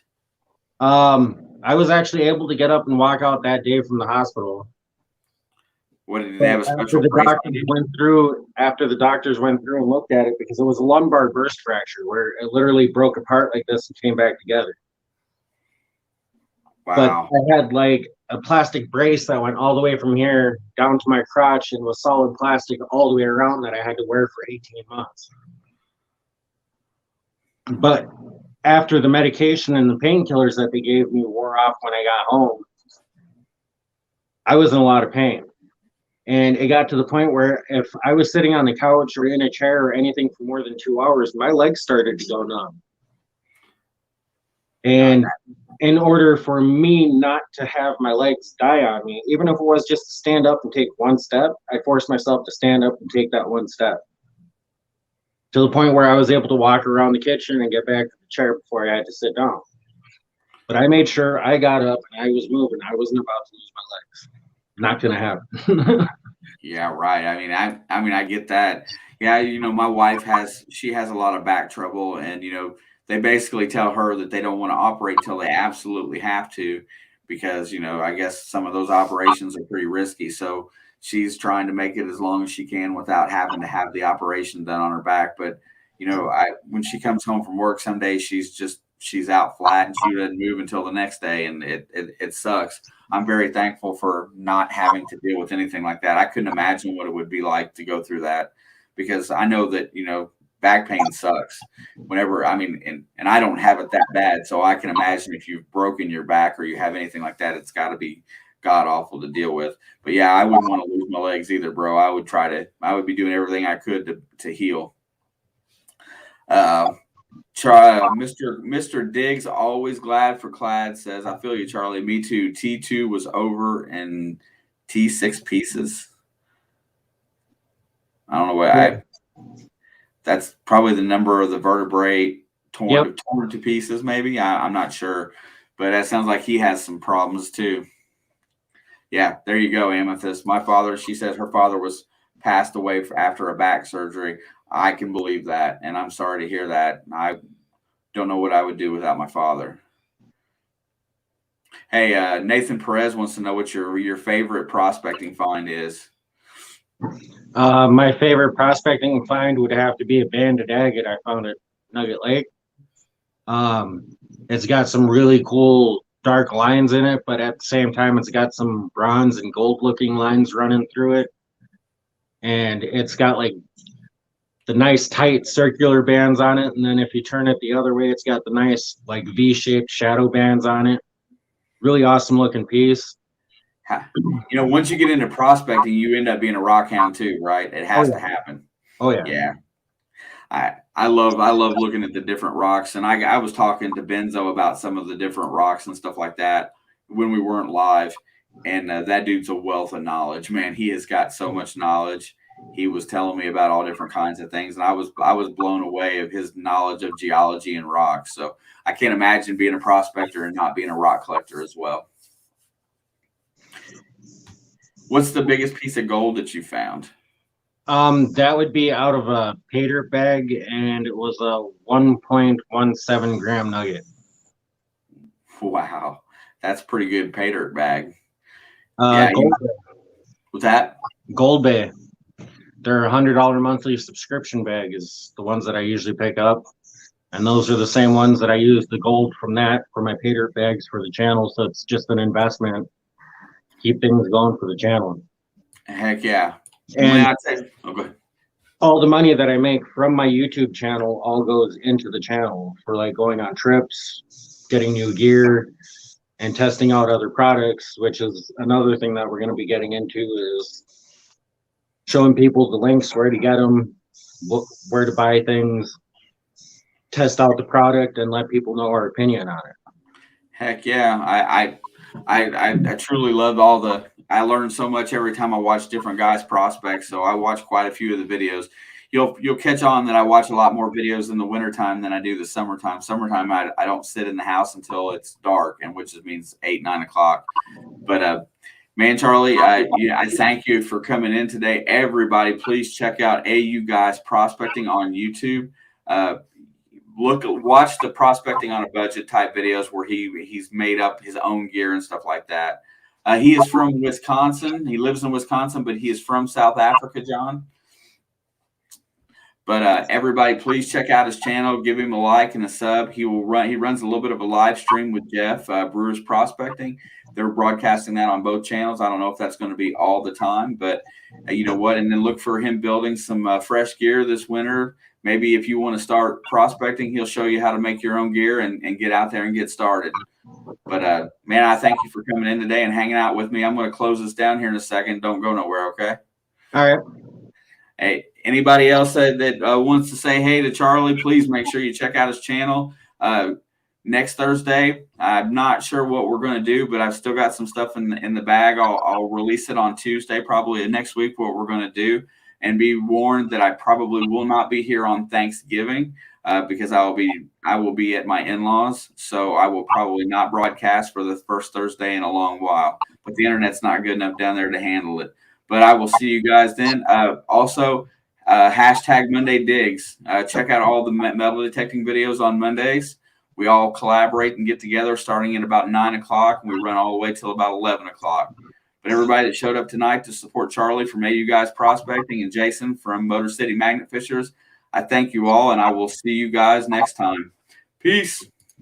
C: I was actually able to get up and walk out that day from the hospital.
A: What did they
C: But
A: have a special brace on you?
C: after the doctors went through and looked at it, because it was a lumbar burst fracture where it literally broke apart like this and came back together. But
A: Wow.
C: I had like a plastic brace that went all the way from here down to my crotch and was solid plastic all the way around that I had to wear for 18 months. But after the medication and the painkillers that they gave me wore off when I got home, I was in a lot of pain. And it got to the point where if I was sitting on the couch or in a chair or anything for more than 2 hours, my legs started to go numb. And in order for me not to have my legs die on me, even if it was just to stand up and take one step, I forced myself to stand up and take that one step. To the point where I was able to walk around the kitchen and get back to the chair before I had to sit down. But I made sure I got up and I was moving. I wasn't about to lose my legs. Not gonna happen.
A: Yeah, right. I get that. Yeah, my wife she has a lot of back trouble, and they basically tell her that they don't want to operate till they absolutely have to, because I guess some of those operations are pretty risky. So she's trying to make it as long as she can without having to have the operation done on her back. But when she comes home from work, some days she's out flat and she doesn't move until the next day, and it sucks. I'm very thankful for not having to deal with anything like that. I couldn't imagine what it would be like to go through that, because I know that, back pain sucks whenever, and I don't have it that bad. So I can imagine if you've broken your back or you have anything like that, it's got to be god awful to deal with. But yeah, I wouldn't want to lose my legs either, bro. I would be doing everything I could to heal. Mr. Diggs, always glad for Clad, says, I feel you, Charlie. Me too. T2 was over in T6 pieces. I don't know what that's probably the number of the vertebrae torn to pieces, maybe. I'm not sure, but that sounds like he has some problems too. Yeah, there you go, Amethyst. My father, she says her father was passed away after a back surgery. I can believe that, and I'm sorry to hear that. I don't know what I would do without my father. Hey, Nathan Perez wants to know what your favorite prospecting find is.
C: My favorite prospecting find would have to be a banded agate I found at Nugget Lake. It's got some really cool dark lines in it, but at the same time, it's got some bronze and gold looking lines running through it. And it's got like the nice tight circular bands on it. And then if you turn it the other way, it's got the nice like V-shaped shadow bands on it. Really awesome looking piece.
A: Once you get into prospecting, you end up being a rock hound too, right? It has to happen.
C: Oh yeah.
A: Yeah. I love looking at the different rocks, and I was talking to Benzo about some of the different rocks and stuff like that when we weren't live, and that dude's a wealth of knowledge, man. He has got so much knowledge. He was telling me about all different kinds of things, and I was blown away of his knowledge of geology and rocks. So I can't imagine being a prospector and not being a rock collector as well. What's the biggest piece of gold that you found?
C: That would be out of a pay dirt bag, and it was a 1.17 gram nugget.
A: Wow, that's pretty good pay dirt bag. What's that?
C: Gold Bay. Their $100 monthly subscription bag is the ones that I usually pick up, and those are the same ones that I use the gold from that for my pay dirt bags for the channel. So it's just an investment, keep things going for the channel.
A: Heck yeah!
C: And
A: go ahead.
C: All the money that I make from my YouTube channel all goes into the channel for like going on trips, getting new gear, and testing out other products, which is another thing that we're going to be getting into, is showing people the links, where to get them, where to buy things, test out the product, and let people know our opinion on it.
A: Heck yeah. I truly love I learn so much every time I watch different guys prospects. So I watch quite a few of the videos. you'll catch on that I watch a lot more videos in the wintertime than I do the summertime. Summertime, I don't sit in the house until it's dark, and which means 8-9 o'clock. But man, Charlie, I thank you for coming in today. Everybody, please check out Ayou Guys Prospecting on YouTube. Watch the Prospecting on a Budget type videos where he's made up his own gear and stuff like that. He is from Wisconsin. He lives in Wisconsin, but he is from South Africa, John. But everybody, please check out his channel. Give him a like and a sub. He runs a little bit of a live stream with Jeff, Brewers Prospecting. They're broadcasting that on both channels. I don't know if that's going to be all the time, but you know what? And then look for him building some fresh gear this winter. Maybe if you want to start prospecting, he'll show you how to make your own gear and get out there and get started. But man, I thank you for coming in today and hanging out with me. I'm going to close this down here in a second. Don't go nowhere, okay?
C: All right.
A: Hey, anybody else that wants to say hey to Charlie, please make sure you check out his channel. Next Thursday, I'm not sure what we're going to do, but I've still got some stuff in the bag. I'll release it on Tuesday, probably next week, what we're going to do. And be warned that I probably will not be here on Thanksgiving because I will be at my in-laws. So I will probably not broadcast for the first Thursday in a long while. But the internet's not good enough down there to handle it. But I will see you guys then. Also, hashtag Monday Digs. Check out all the metal detecting videos on Mondays. We all collaborate and get together starting at about 9 o'clock, and we run all the way till about 11 o'clock. But everybody that showed up tonight to support Charlie from Ayou Guys Prospecting and Jason from Motor City Magnet Fishers, I thank you all, and I will see you guys next time. Peace.